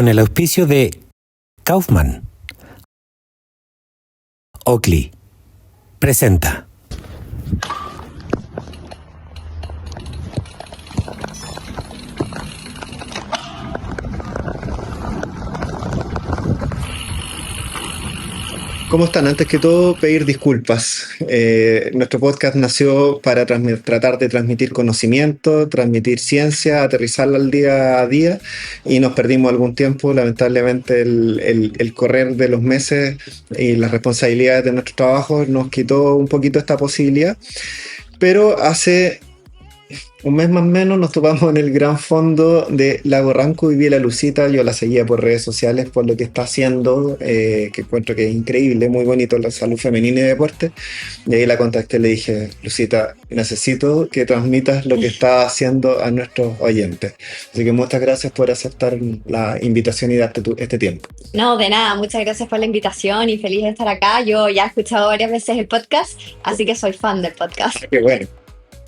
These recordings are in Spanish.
con el auspicio de Kaufman. Oakley presenta. ¿Cómo están? Antes que todo, pedir disculpas. Nuestro podcast nació para tratar de transmitir conocimiento, transmitir ciencia, aterrizarla al día a día, y nos perdimos algún tiempo. Lamentablemente, el correr de los meses y las responsabilidades de nuestro trabajo nos quitó un poquito esta posibilidad. Pero hace un mes más o menos nos topamos en el gran fondo de Lago Ranco y vi a la Lucita. Yo la seguía por redes sociales por lo que está haciendo, que encuentro que es increíble, muy bonito, la salud femenina y deporte. Y ahí la contacté y le dije: Lucita, necesito que transmitas lo que estás haciendo a nuestros oyentes. Así que muchas gracias por aceptar la invitación y darte este tiempo. No, de nada, muchas gracias por la invitación y feliz de estar acá. Yo ya he escuchado varias veces el podcast, así que soy fan del podcast. Qué bueno.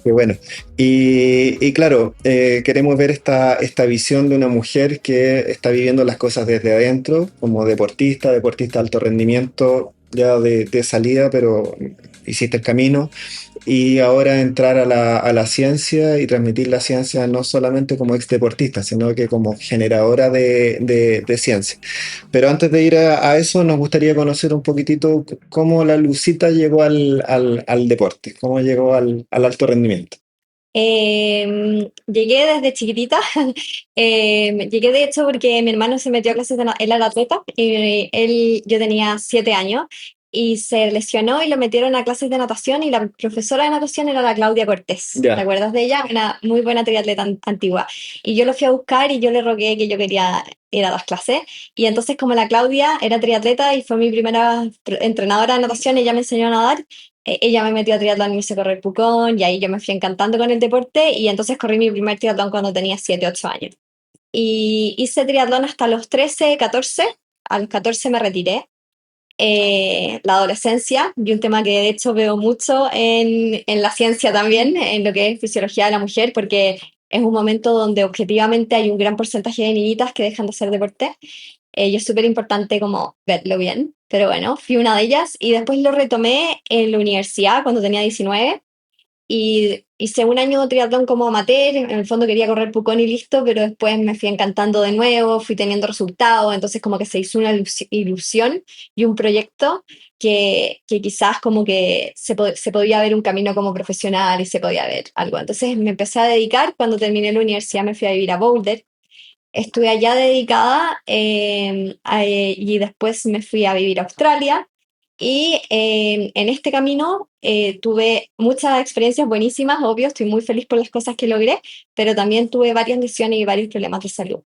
Qué bueno. Y claro, queremos ver esta visión de una mujer que está viviendo las cosas desde adentro, como deportista de alto rendimiento, ya de salida, pero hiciste el camino. Y ahora entrar a la ciencia y transmitir la ciencia no solamente como ex deportista, sino que como generadora de ciencia. Pero antes de ir a eso, nos gustaría conocer un poquitito cómo la Lucita llegó al deporte, cómo llegó al alto rendimiento. Llegué desde chiquitita. Llegué de hecho porque mi hermano se metió a clases de él era atleta, y yo tenía 7 años y se lesionó y lo metieron a clases de natación, y la profesora de natación era la Claudia Cortés. Ya. ¿Te acuerdas de ella? Una muy buena triatleta antigua. Y yo lo fui a buscar y yo le rogué que yo quería ir a las clases. Y entonces, como la Claudia era triatleta y fue mi primera entrenadora de natación, ella me enseñó a nadar. Ella me metió a triatlón y me hizo correr Pucón, y ahí yo me fui encantando con el deporte, y entonces corrí mi primer triatlón cuando tenía 7, 8 años. Y hice triatlón hasta los 13, 14. A los 14 me retiré. La adolescencia, y un tema que de hecho veo mucho en la ciencia también, en lo que es fisiología de la mujer, porque es un momento donde objetivamente hay un gran porcentaje de niñitas que dejan de hacer deporte. Y es súper importante como verlo bien, pero bueno, fui una de ellas y después lo retomé en la universidad cuando tenía 19, y hice un año de triatlón como amateur. En el fondo quería correr Pucón y listo, pero después me fui encantando de nuevo, fui teniendo resultados, entonces como que se hizo una ilusión y un proyecto que quizás como que se podía ver un camino como profesional y se podía ver algo. Entonces me empecé a dedicar. Cuando terminé la universidad me fui a vivir a Boulder. Estuve allá dedicada, y después me fui a vivir a Australia. Y en este camino tuve muchas experiencias buenísimas, obvio, estoy muy feliz por las cosas que logré, pero también tuve varias lesiones y varios problemas de salud.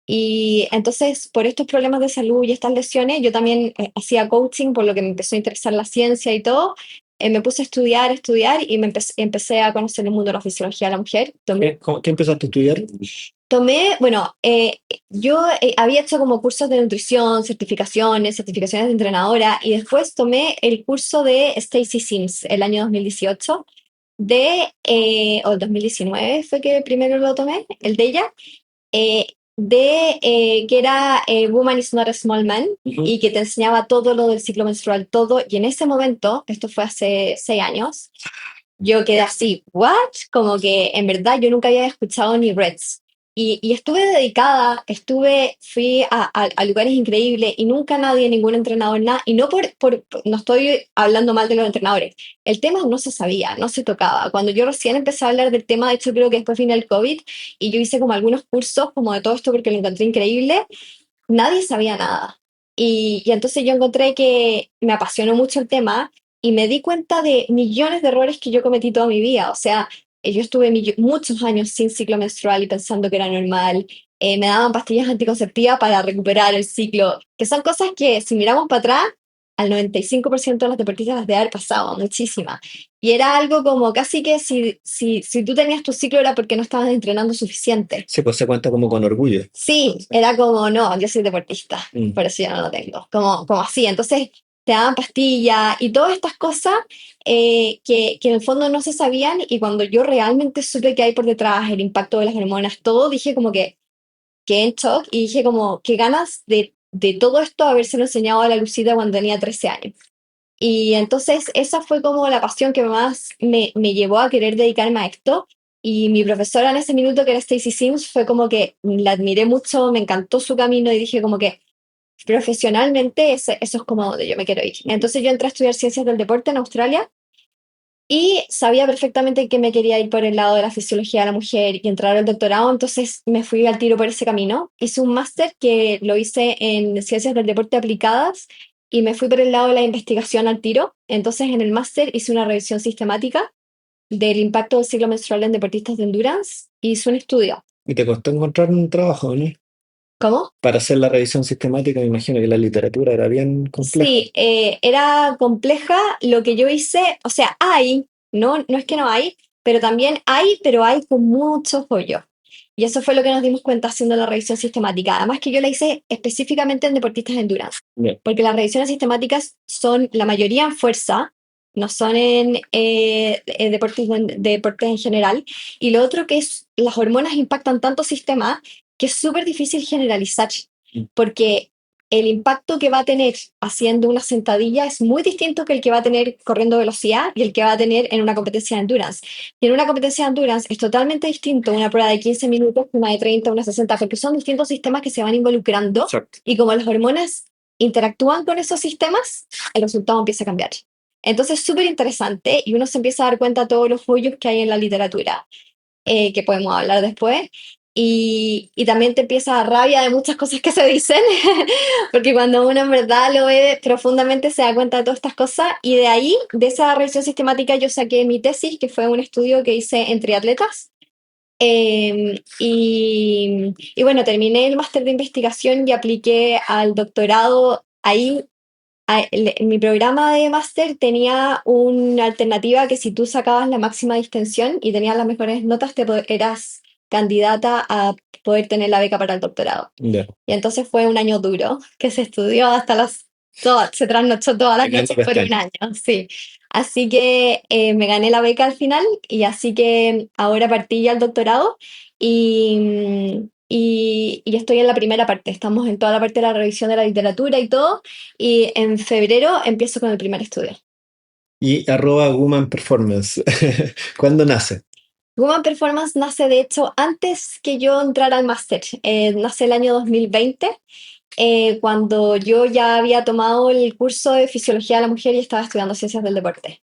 Y entonces, por estos problemas de salud y estas lesiones, yo también hacía coaching, por lo que me empezó a interesar la ciencia y todo. Me puse a estudiar, y empecé a conocer el mundo de la fisiología de la mujer. ¿Qué empezaste a estudiar? Bueno, yo había hecho como cursos de nutrición, certificaciones de entrenadora, y después tomé el curso de Stacy Sims el año 2018, o el 2019 fue que primero lo tomé, el de ella, que era Woman is not a small man, y que te enseñaba todo lo del ciclo menstrual, todo, y en ese momento, esto fue hace 6 años, yo quedé así, ¿what? Como que en verdad yo nunca había escuchado ni REDS. Y estuve dedicada, fui a lugares increíbles, y nunca nadie, ningún entrenador, nada. Y no no estoy hablando mal de los entrenadores. El tema no se sabía, no se tocaba. Cuando yo recién empecé a hablar del tema, de hecho creo que después vino el COVID, y yo hice como algunos cursos como de todo esto porque lo encontré increíble, nadie sabía nada. Y entonces yo encontré que me apasionó mucho el tema, y me di cuenta de millones de errores que yo cometí toda mi vida. O sea, yo estuve muchos años sin ciclo menstrual y pensando que era normal. Me daban pastillas anticonceptivas para recuperar el ciclo, que son cosas que si miramos para atrás, al 95% de las deportistas las debe haber pasado, muchísimas. Y era algo como casi que si tú tenías tu ciclo era porque no estabas entrenando suficiente. Pues se cuenta como con orgullo. Sí, era como, no, yo soy deportista, por eso ya no lo tengo. Como así, entonces te daban pastillas y todas estas cosas, que en el fondo no se sabían, y cuando yo realmente supe qué hay por detrás, el impacto de las hormonas, todo, dije como que quedé en shock y dije como, qué ganas de todo esto habérselo enseñado a la Lucita cuando tenía 13 años. Y entonces esa fue como la pasión que más me llevó a querer dedicarme a esto. Y mi profesora en ese minuto, que era Stacy Sims, fue como que la admiré mucho, me encantó su camino y dije como que profesionalmente eso es como donde yo me quiero ir. Entonces yo entré a estudiar ciencias del deporte en Australia y sabía perfectamente que me quería ir por el lado de la fisiología de la mujer y entrar al doctorado, entonces me fui al tiro por ese camino. Hice un máster que lo hice en ciencias del deporte aplicadas y me fui por el lado de la investigación al tiro. Entonces en el máster hice una revisión sistemática del impacto del ciclo menstrual en deportistas de endurance y hice un estudio. Y te costó encontrar un trabajo, ¿no? ¿Cómo? Para hacer la revisión sistemática, me imagino que la literatura era bien compleja. Sí, era compleja lo que yo hice, o sea, hay, no es que no hay, pero también hay, pero hay con mucho joyo. Y eso fue lo que nos dimos cuenta haciendo la revisión sistemática. Además que yo la hice específicamente en deportistas de endurance, Bien. porque las revisiones sistemáticas son la mayoría en fuerza, no son en deportes en general. Y lo otro que es, las hormonas impactan tanto sistemas que es súper difícil generalizar, porque el impacto que va a tener haciendo una sentadilla es muy distinto que el que va a tener corriendo velocidad y el que va a tener en una competencia de endurance. Y en una competencia de endurance es totalmente distinto una prueba de 15 minutos que una de 30, una 60, porque son distintos sistemas que se van involucrando. Exacto. Y como las hormonas interactúan con esos sistemas, el resultado empieza a cambiar. Entonces es súper interesante y uno se empieza a dar cuenta de todos los follos que hay en la literatura, que podemos hablar después. Y también te empieza a dar rabia de muchas cosas que se dicen, porque cuando uno en verdad lo ve profundamente se da cuenta de todas estas cosas. Y de ahí, de esa revisión sistemática, yo saqué mi tesis, que fue un estudio que hice en triatletas. Y bueno, terminé el máster de investigación y apliqué al doctorado. Ahí, en mi programa de máster tenía una alternativa que si tú sacabas la máxima distinción y tenías las mejores notas, eras candidata a poder tener la beca para el doctorado. Ya. Y entonces fue un año duro, que se estudió hasta se trasnochó todas las Tremendo noches por un pestaña. año, sí. Así que me gané la beca al final y así que ahora partí ya al doctorado y estoy en la primera parte. Estamos en toda la parte de la revisión de la literatura y todo, y en febrero empiezo con el primer estudio. Y @Woman Performance. ¿Cuándo nace? Woman Performance nace de hecho antes que yo entrara al máster. Nace el año 2020, cuando yo ya había tomado el curso de Fisiología de la Mujer y estaba estudiando Ciencias del Deporte.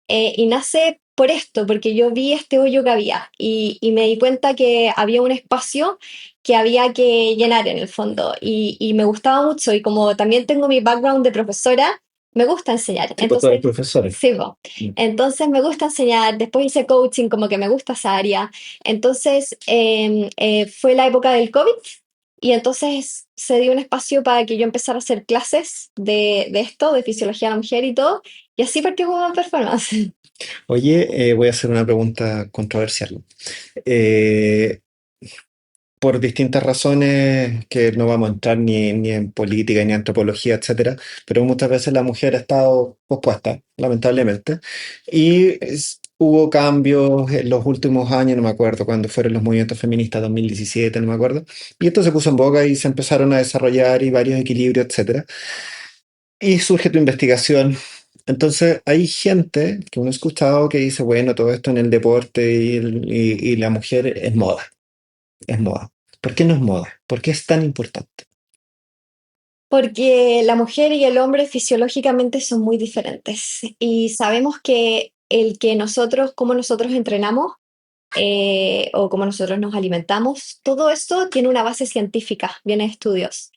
Y nace por esto, porque yo vi este hoyo que había y me di cuenta que había un espacio que había que llenar en el fondo y me gustaba mucho y como también tengo mi background de profesora, me gusta enseñar. Sí, pues tú eres Entonces, profesora. sí, po. Entonces me gusta enseñar, después hice coaching, como que me gusta esa área. Entonces fue la época del COVID y entonces se dio un espacio para que yo empezara a hacer clases de esto, de fisiología de la mujer y todo, y así partió Woman Performance. Oye, voy a hacer una pregunta controversial. Eh, por distintas razones que no vamos a entrar ni en política, ni en antropología, etcétera, pero muchas veces la mujer ha estado pospuesta, lamentablemente, y hubo cambios en los últimos años, no me acuerdo cuándo fueron los movimientos feministas, 2017, no me acuerdo, y esto se puso en boga y se empezaron a desarrollar y varios equilibrios, etcétera, y surge tu investigación. Entonces, hay gente que uno ha escuchado que dice, bueno, todo esto en el deporte y la mujer es moda. ¿Por qué no es moda? ¿Por qué es tan importante? Porque la mujer y el hombre fisiológicamente son muy diferentes y sabemos que el que nosotros, cómo nosotros entrenamos o cómo nosotros nos alimentamos, todo esto tiene una base científica, viene de estudios.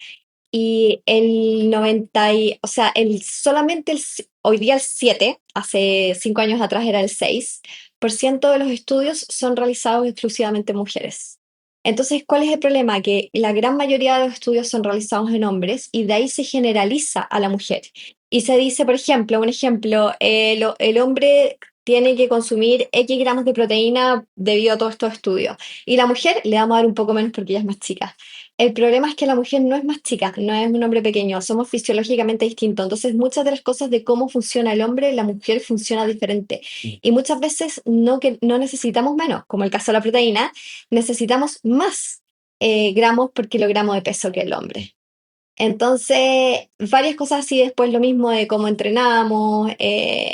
Y el 90, o sea, solamente hoy día el 7, hace 5 años atrás era el 6% de los estudios son realizados exclusivamente en mujeres. Entonces, ¿cuál es el problema? Que la gran mayoría de los estudios son realizados en hombres y de ahí se generaliza a la mujer. Y se dice, por ejemplo, un ejemplo, el hombre tiene que consumir X gramos de proteína debido a todos estos estudios. Y la mujer le vamos a dar un poco menos porque ella es más chica. El problema es que la mujer no es más chica, no es un hombre pequeño, somos fisiológicamente distintos. Entonces, muchas de las cosas de cómo funciona el hombre, la mujer funciona diferente. Y muchas veces no necesitamos menos, como el caso de la proteína, necesitamos más. gramos por kilogramo de peso que el hombre. Entonces, varias cosas así, después lo mismo de cómo entrenamos,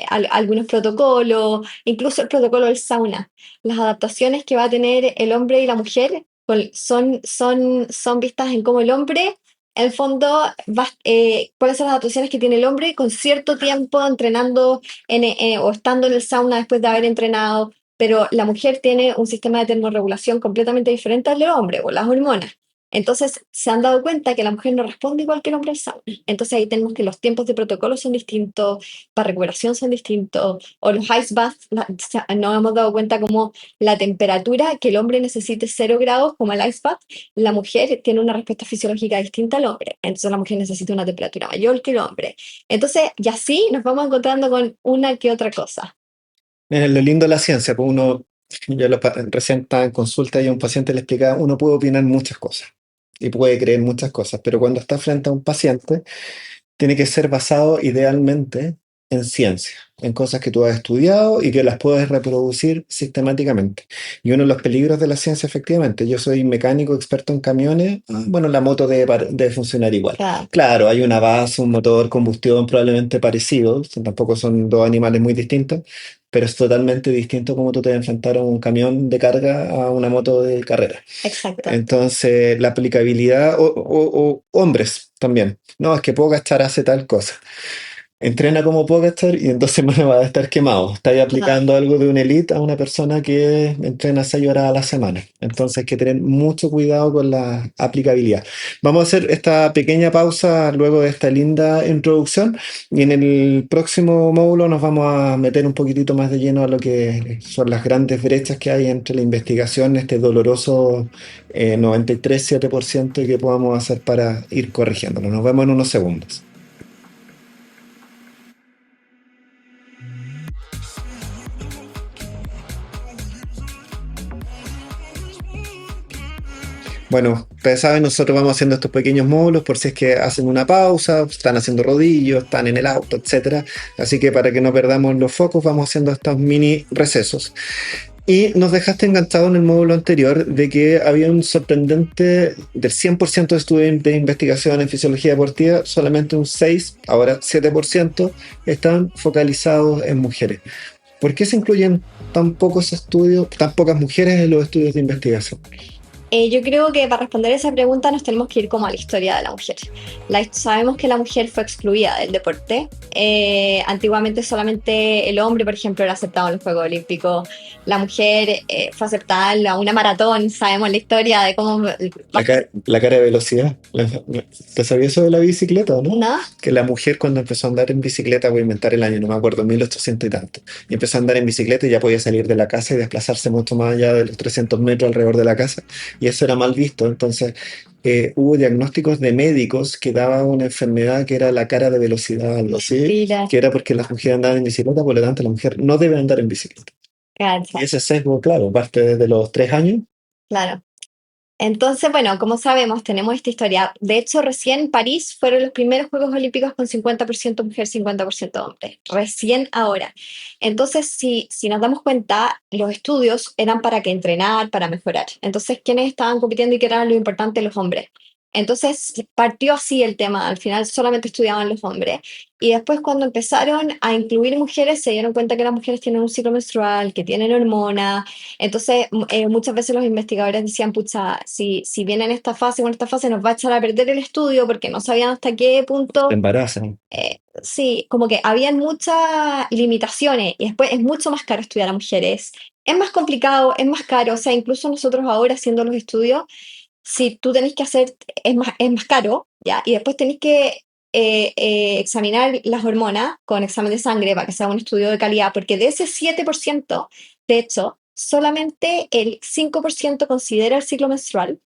algunos protocolos, incluso el protocolo del sauna. Las adaptaciones que va a tener el hombre y la mujer son vistas en cómo el hombre, en el fondo, cuáles son las adaptaciones que tiene el hombre con cierto tiempo entrenando o estando en el sauna después de haber entrenado, pero la mujer tiene un sistema de termorregulación completamente diferente al del hombre, o las hormonas. Entonces se han dado cuenta que la mujer no responde igual que el hombre al sauna. Entonces ahí tenemos que los tiempos de protocolo son distintos, para recuperación son distintos, o los ice baths, nos hemos dado cuenta como la temperatura que el hombre necesite 0 grados, como el ice bath, la mujer tiene una respuesta fisiológica distinta al hombre. Entonces la mujer necesita una temperatura mayor que el hombre. Entonces, y así nos vamos encontrando con una que otra cosa. Lo lindo de la ciencia, pues recién estaba en consulta y a un paciente le explicaba, uno puede opinar muchas cosas y puede creer muchas cosas, pero cuando está frente a un paciente, tiene que ser basado idealmente en ciencia, en cosas que tú has estudiado y que las puedes reproducir sistemáticamente. Y uno de los peligros de la ciencia, efectivamente, yo soy mecánico experto en camiones, bueno, la moto debe funcionar igual. Claro, Claro, hay una base, un motor, combustión probablemente parecidos, tampoco son dos animales muy distintos, pero es totalmente distinto como tú te enfrentar a un camión de carga a una moto de carrera. exacto. Entonces, la aplicabilidad, o hombres también. No, es que Pogachar hace tal cosa. Entrena como Pogachar y en 2 semanas va a estar quemado. Estáis Claro. aplicando algo de un elite a una persona que entrena 6 horas a la semana. Entonces hay que tener mucho cuidado con la aplicabilidad. Vamos a hacer esta pequeña pausa luego de esta linda introducción y en el próximo módulo nos vamos a meter un poquitito más de lleno a lo que son las grandes brechas que hay entre la investigación, este doloroso 93,7% y que podamos hacer para ir corrigiéndolo. Nos vemos en unos segundos. Bueno, ustedes saben, nosotros vamos haciendo estos pequeños módulos por si es que hacen una pausa, están haciendo rodillos, están en el auto, etcétera. Así que para que no perdamos los focos, vamos haciendo estos mini recesos. Y nos dejaste enganchado en el módulo anterior de que había un sorprendente del 100% de estudios de investigación en fisiología deportiva, solamente un 6, ahora 7% están focalizados en mujeres. ¿Por qué se incluyen tan pocos estudios, tan pocas mujeres en los estudios de investigación? Yo creo que para responder esa pregunta nos tenemos que ir como a la historia de la mujer. Sabemos que la mujer fue excluida del deporte. Antiguamente solamente el hombre, por ejemplo, era aceptado en los Juegos Olímpicos. La mujer fue aceptada en una maratón. Sabemos la historia de cómo... La cara de velocidad. ¿Te sabías eso de la bicicleta o no? ¿No? Que la mujer cuando empezó a andar en bicicleta, voy a inventar el año, no me acuerdo, 1800 y tanto, y empezó a andar en bicicleta y ya podía salir de la casa y desplazarse mucho más allá de los 300 metros alrededor de la casa, y eso era mal visto. Entonces, hubo diagnósticos de médicos que daban una enfermedad que era la cara de velocidad, algo así, Mentira. que era porque las mujeres andaban en bicicleta, por lo tanto la mujer no debe andar en bicicleta. Cacha, Y ese sesgo, claro, parte desde los 3 años. claro. Entonces, bueno, como sabemos, tenemos esta historia. De hecho, recién París fueron los primeros Juegos Olímpicos con 50% mujer, 50% hombre. Recién ahora. Entonces, si nos damos cuenta, los estudios eran para que entrenar, para mejorar. Entonces, ¿quiénes estaban compitiendo y qué era lo importante? Los hombres. Entonces, partió así el tema. Al final solamente estudiaban los hombres. Y después, cuando empezaron a incluir mujeres, se dieron cuenta que las mujeres tienen un ciclo menstrual, que tienen hormonas. Entonces, muchas veces los investigadores decían, pucha, si viene en esta fase o en esta fase nos va a echar a perder el estudio porque no sabían hasta qué punto. Embarazan. Sí, como que habían muchas limitaciones y después es mucho más caro estudiar a mujeres. Es más complicado, es más caro, o sea, incluso nosotros ahora haciendo los estudios, si tú tenés que hacer, es más caro, ¿ya? Y después tenés que examinar las hormonas con examen de sangre para que sea un estudio de calidad, porque de ese 7%, de hecho, solamente el 5% considera el ciclo menstrual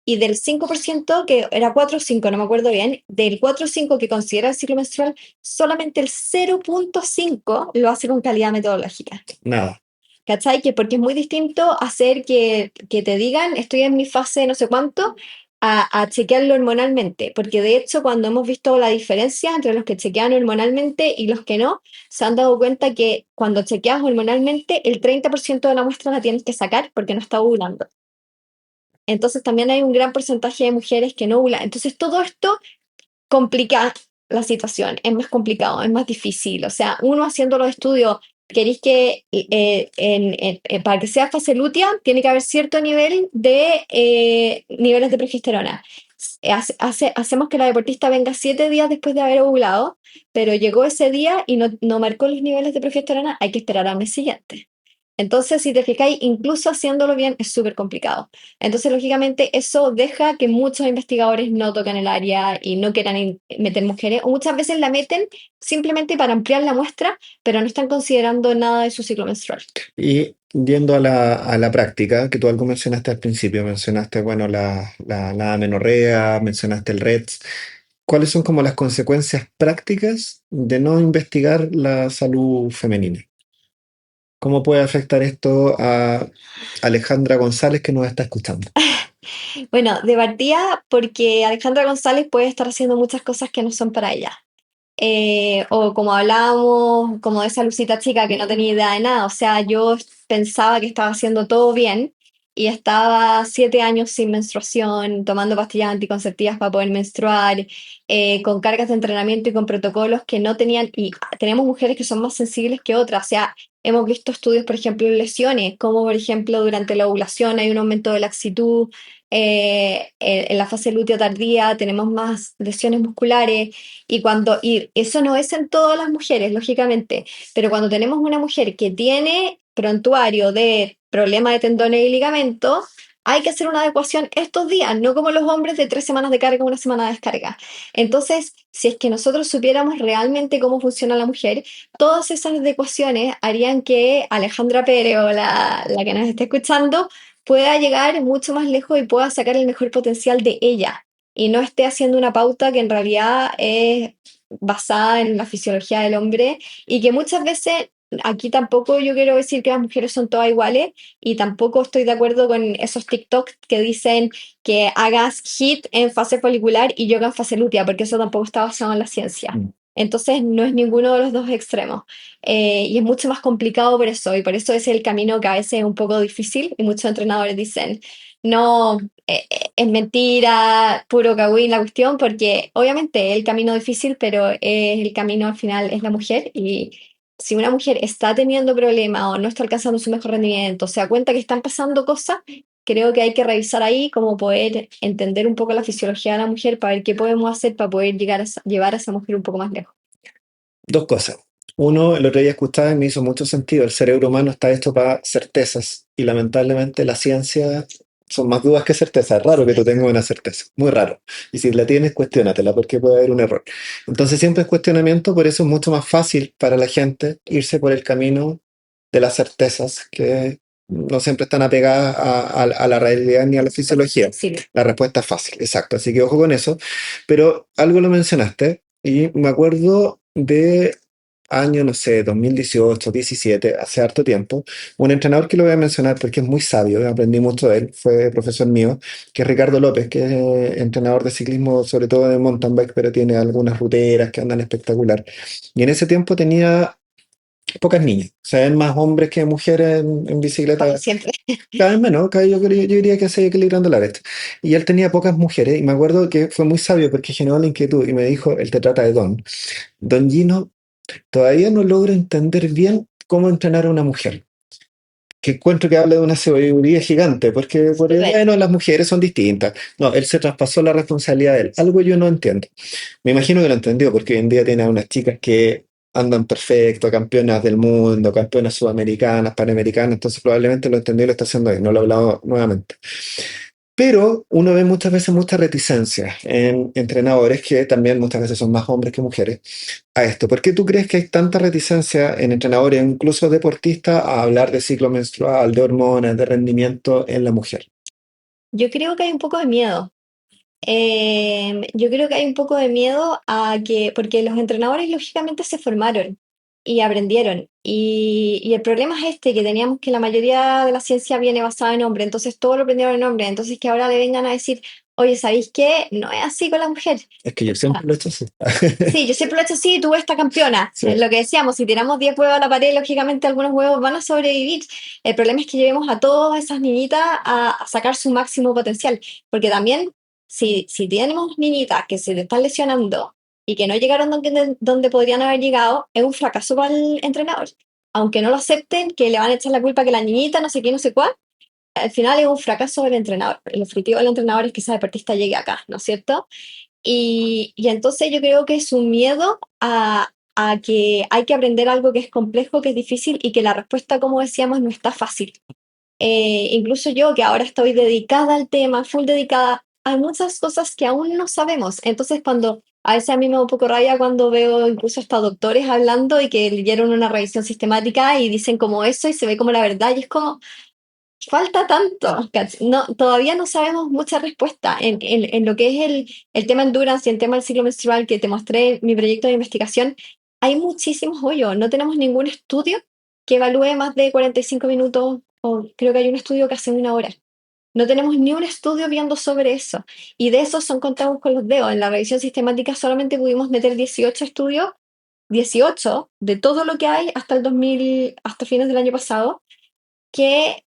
y del 5%, que era 4 o 5, no me acuerdo bien, del 4 o 5 que considera el ciclo menstrual, solamente el 0,5 lo hace con calidad metodológica. Nada. ¿Cachai? Que porque es muy distinto hacer que te digan, estoy en mi fase no sé cuánto, a chequearlo hormonalmente. Porque de hecho, cuando hemos visto la diferencia entre los que chequean hormonalmente y los que no, se han dado cuenta que cuando chequeas hormonalmente, el 30% de la muestra la tienes que sacar porque no está ovulando. Entonces también hay un gran porcentaje de mujeres que no ovulan. Entonces todo esto complica la situación, es más complicado, es más difícil. O sea, uno haciendo los estudios, queréis que para que sea fase lútea, tiene que haber cierto nivel de niveles de progesterona. Hacemos que la deportista venga 7 días después de haber ovulado, pero llegó ese día y no marcó los niveles de progesterona, hay que esperar al mes siguiente. Entonces, si te fijáis, incluso haciéndolo bien es súper complicado. Entonces, lógicamente, eso deja que muchos investigadores no toquen el área y no quieran meter mujeres, o muchas veces la meten simplemente para ampliar la muestra, pero no están considerando nada de su ciclo menstrual. Y yendo a la práctica, que tú algo mencionaste al principio, mencionaste, bueno, la amenorrea, mencionaste el RETS. ¿Cuáles son como las consecuencias prácticas de no investigar la salud femenina? ¿Cómo puede afectar esto a Alejandra González que nos está escuchando? Bueno, de partida, porque Alejandra González puede estar haciendo muchas cosas que no son para ella. O como hablábamos, como de esa Lucita chica que no tenía idea de nada. O sea, yo pensaba que estaba haciendo todo bien y estaba 7 años sin menstruación, tomando pastillas anticonceptivas para poder menstruar, con cargas de entrenamiento y con protocolos que no tenían. Y tenemos mujeres que son más sensibles que otras. O sea, hemos visto estudios, por ejemplo, en lesiones, como por ejemplo durante la ovulación hay un aumento de laxitud. En la fase lútea tardía tenemos más lesiones musculares y eso no es en todas las mujeres, lógicamente, pero cuando tenemos una mujer que tiene prontuario de problema de tendones y ligamentos, hay que hacer una adecuación estos días, no como los hombres de 3 semanas de carga, una semana de descarga. Entonces, si es que nosotros supiéramos realmente cómo funciona la mujer, todas esas adecuaciones harían que Alejandra Pérez o la que nos esté escuchando pueda llegar mucho más lejos y pueda sacar el mejor potencial de ella y no esté haciendo una pauta que en realidad es basada en la fisiología del hombre y que muchas veces, aquí tampoco yo quiero decir que las mujeres son todas iguales y tampoco estoy de acuerdo con esos TikTok que dicen que hagas HIIT en fase folicular y yoga en fase lútea, porque eso tampoco está basado en la ciencia. Entonces no es ninguno de los dos extremos. Y es mucho más complicado y por eso es el camino que a veces es un poco difícil y muchos entrenadores dicen, no, es mentira, puro cagüín la cuestión, porque obviamente es el camino difícil, pero el camino al final es la mujer y si una mujer está teniendo problemas o no está alcanzando su mejor rendimiento, se da cuenta que están pasando cosas, creo que hay que revisar ahí cómo poder entender un poco la fisiología de la mujer para ver qué podemos hacer para poder llevar a esa mujer un poco más lejos. Dos cosas. Uno, el otro día escuchaba y me hizo mucho sentido. El cerebro humano está hecho para certezas y lamentablemente la ciencia son más dudas que certezas. Es raro que tú tengas una certeza, muy raro. Y si la tienes, cuestiónatela porque puede haber un error. Entonces siempre es cuestionamiento, por eso es mucho más fácil para la gente irse por el camino de las certezas que no siempre están apegadas a la realidad ni a la fisiología. Sí. La respuesta es fácil, exacto. Así que ojo con eso. Pero algo lo mencionaste y me acuerdo de año, no sé, 2018, 17, hace harto tiempo, un entrenador que lo voy a mencionar porque es muy sabio, aprendí mucho de él, fue profesor mío, que es Ricardo López, que es entrenador de ciclismo, sobre todo de mountain bike, pero tiene algunas ruteras que andan espectacular. Y en ese tiempo tenía pocas niñas, o sea, eran más hombres que mujeres en bicicleta. Como siempre. Cada vez menos, yo diría que se iba equilibrando la vez. Y él tenía pocas mujeres, y me acuerdo que fue muy sabio porque generó la inquietud y me dijo, él te trata de Don. Don Gino, todavía no logro entender bien cómo entrenar a una mujer. Que encuentro que habla de una sabiduría gigante, porque bueno, las mujeres son distintas. No, él se traspasó la responsabilidad de él. Algo yo no entiendo. Me imagino que lo entendió, porque hoy en día tiene a unas chicas que andan perfecto, campeonas del mundo, campeonas sudamericanas, panamericanas, entonces probablemente lo entendió y lo está haciendo bien, no lo he hablado nuevamente. Pero uno ve muchas veces mucha reticencia en entrenadores que también muchas veces son más hombres que mujeres a esto. ¿Por qué tú crees que hay tanta reticencia en entrenadores, incluso deportistas, a hablar de ciclo menstrual, de hormonas, de rendimiento en la mujer? Yo creo que hay un poco de miedo. Yo creo que hay un poco de miedo porque los entrenadores lógicamente se formaron y aprendieron. Y el problema es que teníamos que la mayoría de la ciencia viene basada en hombre, entonces todo lo aprendieron en hombre, entonces que ahora le vengan a decir, oye, ¿sabéis qué? No es así con la mujer. Es que yo siempre lo he hecho así. Sí, yo siempre lo he hecho así, tú esta campeona. Sí. Es lo que decíamos, si tiramos 10 huevos a la pared, lógicamente algunos huevos van a sobrevivir. El problema es que llevemos a todas esas niñitas a sacar su máximo potencial, porque también si tenemos niñitas que se le están lesionando y que no llegaron donde podrían haber llegado, es un fracaso para el entrenador. Aunque no lo acepten, que le van a echar la culpa que la niñita, no sé qué, no sé cuál, al final es un fracaso del entrenador. El objetivo del entrenador es que esa deportista llegue acá, ¿no es cierto? Y entonces yo creo que es un miedo a que hay que aprender algo que es complejo, que es difícil y que la respuesta, como decíamos, no está fácil. Incluso yo, que ahora estoy dedicada al tema, full dedicada, hay muchas cosas que aún no sabemos. Entonces, cuando a veces a mí me da un poco rabia cuando veo incluso hasta doctores hablando y que leyeron una revisión sistemática y dicen como eso y se ve como la verdad y es como, falta tanto, no, todavía no sabemos mucha respuesta en lo que es el tema endurance y el tema del ciclo menstrual que te mostré en mi proyecto de investigación. Hay muchísimos hoyos, no tenemos ningún estudio que evalúe más de 45 minutos, o creo que hay un estudio que hace 1 hora. No tenemos ni un estudio viendo sobre eso. Y de esos son contados con los dedos. En la revisión sistemática solamente pudimos meter 18 estudios, 18 de todo lo que hay hasta el 2000, hasta fines del año pasado, que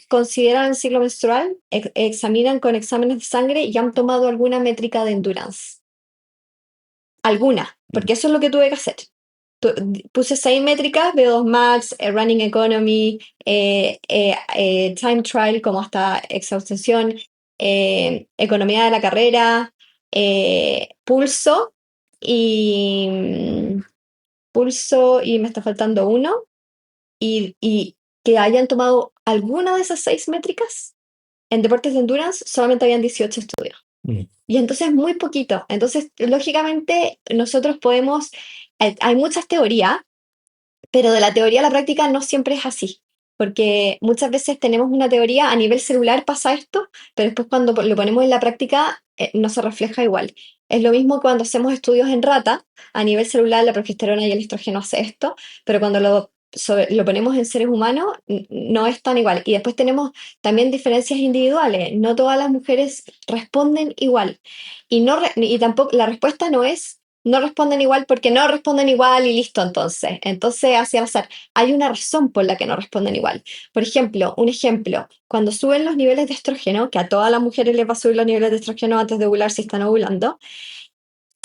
consideran el ciclo menstrual, examinan con exámenes de sangre y han tomado alguna métrica de endurance. Alguna, porque eso es lo que tuve que hacer. Puse 6 métricas, VO2 max, running economy, time trial como hasta exhaustación, economía de la carrera, pulso y me está faltando uno y que hayan tomado alguna de esas 6 métricas. En deportes de endurance solamente habían 18 estudios. Mm. Y entonces muy poquito. Entonces, lógicamente, nosotros podemos, hay muchas teorías, pero de la teoría a la práctica no siempre es así. Porque muchas veces tenemos una teoría a nivel celular, pasa esto, pero después cuando lo ponemos en la práctica no se refleja igual. Es lo mismo cuando hacemos estudios en rata, a nivel celular la progesterona y el estrógeno hace esto, pero cuando lo ponemos en seres humanos no es tan igual. Y después tenemos también diferencias individuales. No todas las mujeres responden igual. Y tampoco la respuesta no es no responden igual porque no responden igual y listo entonces. Entonces, hacia azar. Hay una razón por la que no responden igual. Por ejemplo, cuando suben los niveles de estrógeno, que a todas las mujeres les va a subir los niveles de estrógeno antes de ovular si están ovulando,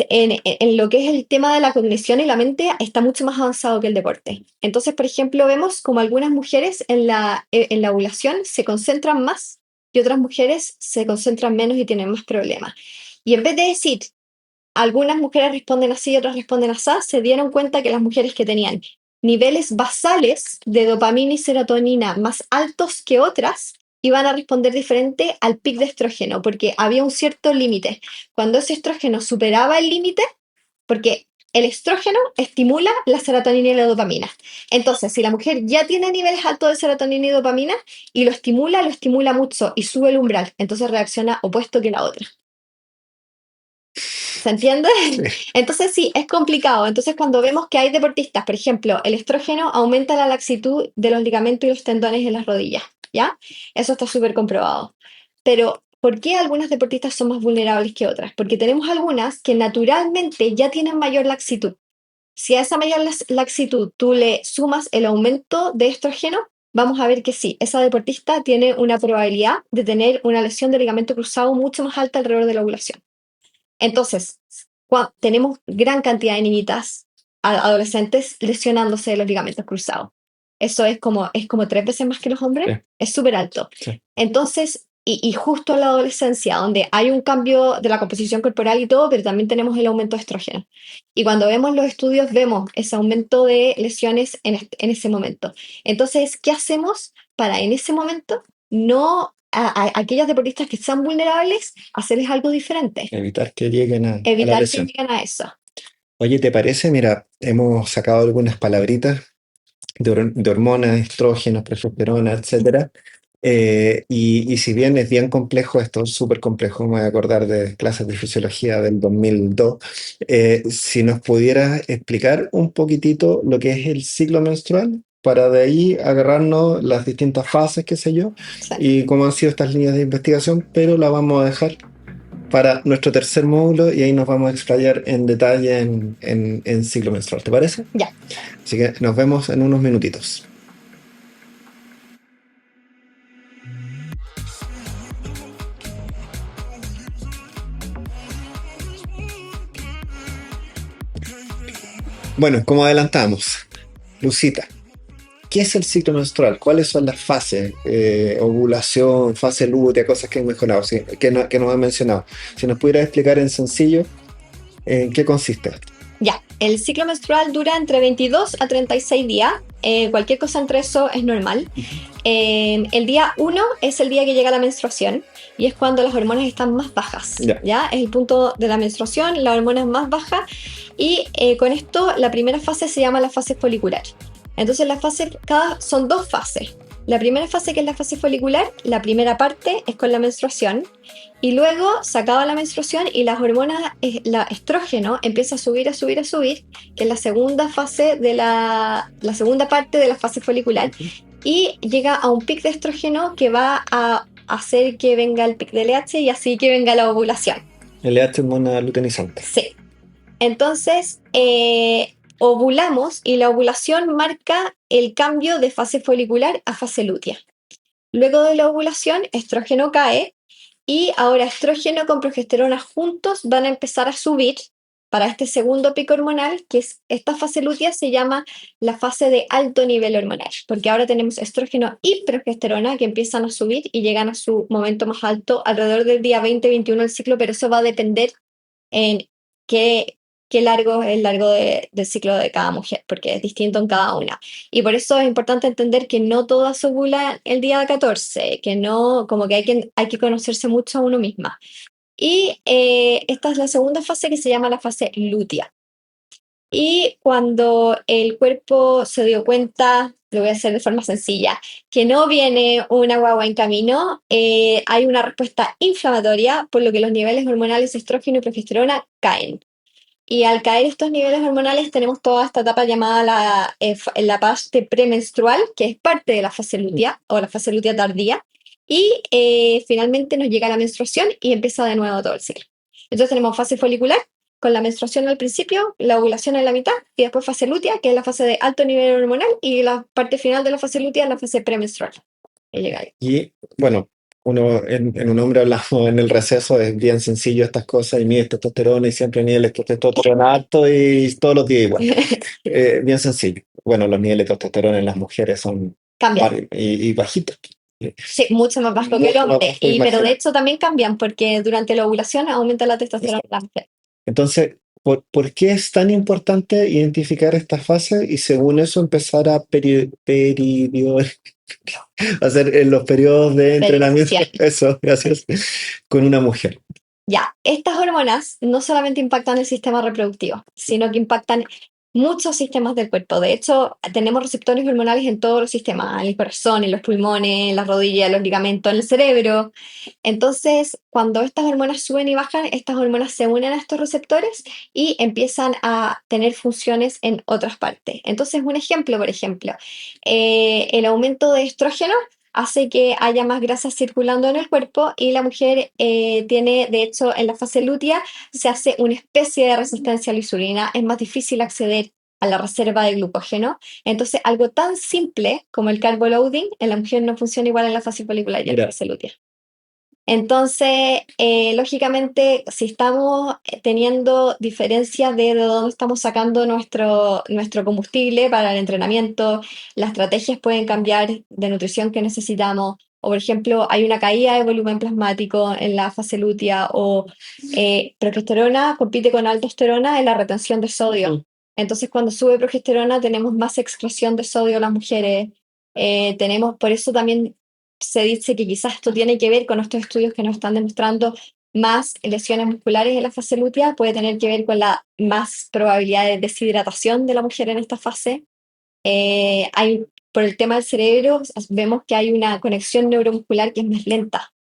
en lo que es el tema de la cognición y la mente está mucho más avanzado que el deporte. Entonces, por ejemplo, vemos como algunas mujeres en la ovulación se concentran más y otras mujeres se concentran menos y tienen más problemas. Y en vez de decir, algunas mujeres responden así y otras responden así, se dieron cuenta que las mujeres que tenían niveles basales de dopamina y serotonina más altos que otras iban a responder diferente al pic de estrógeno, porque había un cierto límite. Cuando ese estrógeno superaba el límite, porque el estrógeno estimula la serotonina y la dopamina. Entonces, si la mujer ya tiene niveles altos de serotonina y dopamina y lo estimula mucho y sube el umbral, entonces reacciona opuesto que la otra. ¿Se entiende? Sí. Entonces sí, es complicado. Entonces cuando vemos que hay deportistas, por ejemplo, el estrógeno aumenta la laxitud de los ligamentos y los tendones en las rodillas, ¿ya? Eso está súper comprobado. Pero, ¿por qué algunas deportistas son más vulnerables que otras? Porque tenemos algunas que naturalmente ya tienen mayor laxitud. Si a esa mayor laxitud tú le sumas el aumento de estrógeno, vamos a ver que sí, esa deportista tiene una probabilidad de tener una lesión de ligamento cruzado mucho más alta alrededor de la ovulación. Entonces, tenemos gran cantidad de niñitas, adolescentes, lesionándose de los ligamentos cruzados. Eso es como 3 veces más que los hombres, Sí. es súper alto. Sí. Entonces, y justo en la adolescencia, donde hay un cambio de la composición corporal y todo, pero también tenemos el aumento de estrógeno. Y cuando vemos los estudios, vemos ese aumento de lesiones en ese momento. Entonces, ¿qué hacemos para en ese momento no a aquellas deportistas que están vulnerables, hacerles algo diferente? Evitar que lleguen a la Evitar que lesión. lleguen a eso. Oye, ¿te parece? Mira, hemos sacado algunas palabritas de hormonas, estrógenos, progesterona, etcétera. Y si bien es bien complejo esto, súper complejo, me voy a acordar de clases de fisiología del 2002, si nos pudieras explicar un poquitito lo que es el ciclo menstrual, para de ahí agarrarnos las distintas fases, qué sé yo, Sí. y cómo han sido estas líneas de investigación, pero la vamos a dejar para nuestro tercer módulo y ahí nos vamos a explayar en detalle en ciclo menstrual, ¿te parece? Ya. Así que nos vemos en unos minutitos. Bueno, como adelantamos, Lucita, ¿qué es el ciclo menstrual? ¿Cuáles son las fases? Ovulación, fase lútea, cosas que hemos mejorado, sí, que nos han mencionado. Si nos pudieras explicar en sencillo, ¿en qué consiste? Ya, el ciclo menstrual dura entre 22 a 36 días. Cualquier cosa entre eso es normal. El día 1 es el día que llega la menstruación y es cuando las hormonas están más bajas. ¿Ya? Es el punto de la menstruación, la hormona es más baja y con esto la primera fase se llama la fase folicular. Entonces son dos fases. La primera fase, que es la fase folicular, la primera parte es con la menstruación y luego se acaba la menstruación y las hormonas, la estrógeno empieza a subir, que es la segunda fase de la segunda parte de la fase folicular y llega a un pic de estrógeno que va a hacer que venga el pic de LH y así que venga la ovulación. LH hormona luteinizante. Sí. Entonces, ovulamos y la ovulación marca el cambio de fase folicular a fase lútea. Luego de la ovulación, estrógeno cae y ahora estrógeno con progesterona juntos van a empezar a subir para este segundo pico hormonal, que es esta fase lútea, se llama la fase de alto nivel hormonal, porque ahora tenemos estrógeno y progesterona que empiezan a subir y llegan a su momento más alto alrededor del día 20-21 del ciclo, pero eso va a depender en qué largo es el largo del ciclo de cada mujer, porque es distinto en cada una. Y por eso es importante entender que no todas ovulan el día 14, que no, como que hay que conocerse mucho a uno misma. Y esta es la segunda fase que se llama la fase lútea. Y cuando el cuerpo se dio cuenta, lo voy a hacer de forma sencilla, que no viene una guagua en camino, hay una respuesta inflamatoria, por lo que los niveles hormonales de estrógeno y progesterona caen. Y al caer estos niveles hormonales tenemos toda esta etapa llamada la parte premenstrual, que es parte de la fase lútea o la fase lútea tardía. Y finalmente nos llega la menstruación y empieza de nuevo todo el ciclo. Entonces tenemos fase folicular, con la menstruación al principio, la ovulación en la mitad, y después fase lútea, que es la fase de alto nivel hormonal, y la parte final de la fase lútea es la fase premenstrual. Y llega ahí. Y bueno, uno en un hombre hablamos en el receso, es bien sencillo estas cosas, y mide testosterona y siempre niveles de testosterona alto y todos los días igual. Bien sencillo. Bueno, los niveles de testosterona en las mujeres son Cambian. y bajitos. Sí, mucho más bajo que el Mucho más hombre. bajo, Pero de imagínate. hecho también cambian porque durante la ovulación aumenta la testosterona en la mujer. Entonces, ¿por qué es tan importante identificar esta fase y según eso empezar a hacer en los periodos de entrenamiento? Periodicidad. Eso, gracias, con una mujer. Ya, estas hormonas no solamente impactan el sistema reproductivo, sino que impactan muchos sistemas del cuerpo. De hecho, tenemos receptores hormonales en todos los sistemas, en el corazón, en los pulmones, en las rodillas, en los ligamentos, en el cerebro. Entonces, cuando estas hormonas suben y bajan, estas hormonas se unen a estos receptores y empiezan a tener funciones en otras partes. Entonces, un ejemplo, por ejemplo, el aumento de estrógeno hace que haya más grasa circulando en el cuerpo y la mujer tiene, de hecho, en la fase lútea se hace una especie de resistencia a la insulina, es más difícil acceder a la reserva de glucógeno. Entonces, algo tan simple como el carbo loading en la mujer no funciona igual en la fase folicular y en la fase lútea. Entonces, lógicamente, si estamos teniendo diferencias de dónde estamos sacando nuestro combustible para el entrenamiento, las estrategias pueden cambiar de nutrición que necesitamos. O, por ejemplo, hay una caída de volumen plasmático en la fase lútea o progesterona compite con aldosterona en la retención de sodio. Entonces, cuando sube progesterona, tenemos más excreción de sodio las mujeres. Por eso también se dice que quizás esto tiene que ver con estos estudios que nos están demostrando más lesiones musculares en la fase lútea, puede tener que ver con la más probabilidad de deshidratación de la mujer en esta fase. Por el tema del cerebro, vemos que hay una conexión neuromuscular que es más lenta.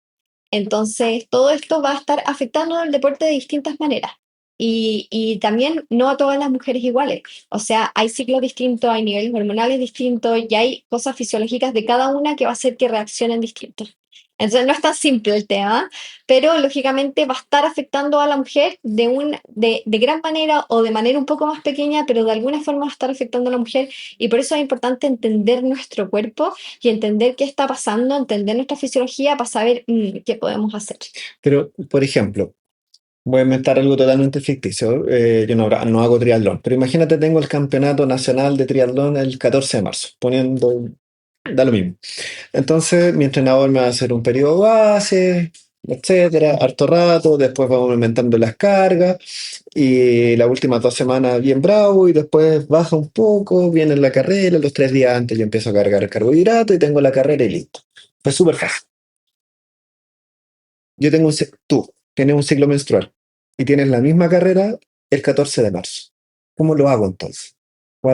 Entonces, todo esto va a estar afectando el deporte de distintas maneras. Y también no a todas las mujeres iguales. O sea, hay ciclos distintos, hay niveles hormonales distintos y hay cosas fisiológicas de cada una que va a hacer que reaccionen distintos. Entonces no es tan simple el tema, pero lógicamente va a estar afectando a la mujer de gran manera o de manera un poco más pequeña, pero de alguna forma va a estar afectando a la mujer y por eso es importante entender nuestro cuerpo y entender qué está pasando, entender nuestra fisiología para saber qué podemos hacer. Pero, por ejemplo, voy a inventar algo totalmente ficticio. Yo no hago triatlón, pero imagínate, tengo el campeonato nacional de triatlón el 14 de marzo, da lo mismo. Entonces, mi entrenador me va a hacer un periodo base, etcétera, harto rato, después vamos aumentando las cargas y las últimas 2 semanas bien bravo y después baja un poco, viene la carrera, los 3 días antes yo empiezo a cargar el carbohidrato y tengo la carrera y listo. Fue súper fácil. Tú tienes un ciclo menstrual y tienes la misma carrera el 14 de marzo. ¿Cómo lo hago entonces?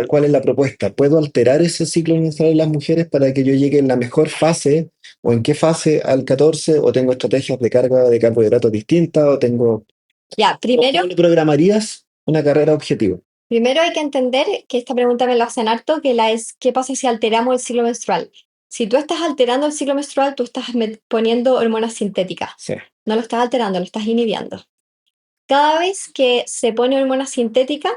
¿Cuál es la propuesta? ¿Puedo alterar ese ciclo menstrual en las mujeres para que yo llegue en la mejor fase o en qué fase al 14? ¿O tengo estrategias de carga de carbohidratos distintas? ¿O tengo... Ya, ¿Cómo le programarías una carrera objetivo? primero hay que entender que esta pregunta me la hacen harto, ¿qué pasa si alteramos el ciclo menstrual? Si tú estás alterando el ciclo menstrual, tú estás poniendo hormonas sintéticas. Sí. No lo estás alterando, lo estás inhibiendo. Cada vez que se pone hormona sintética,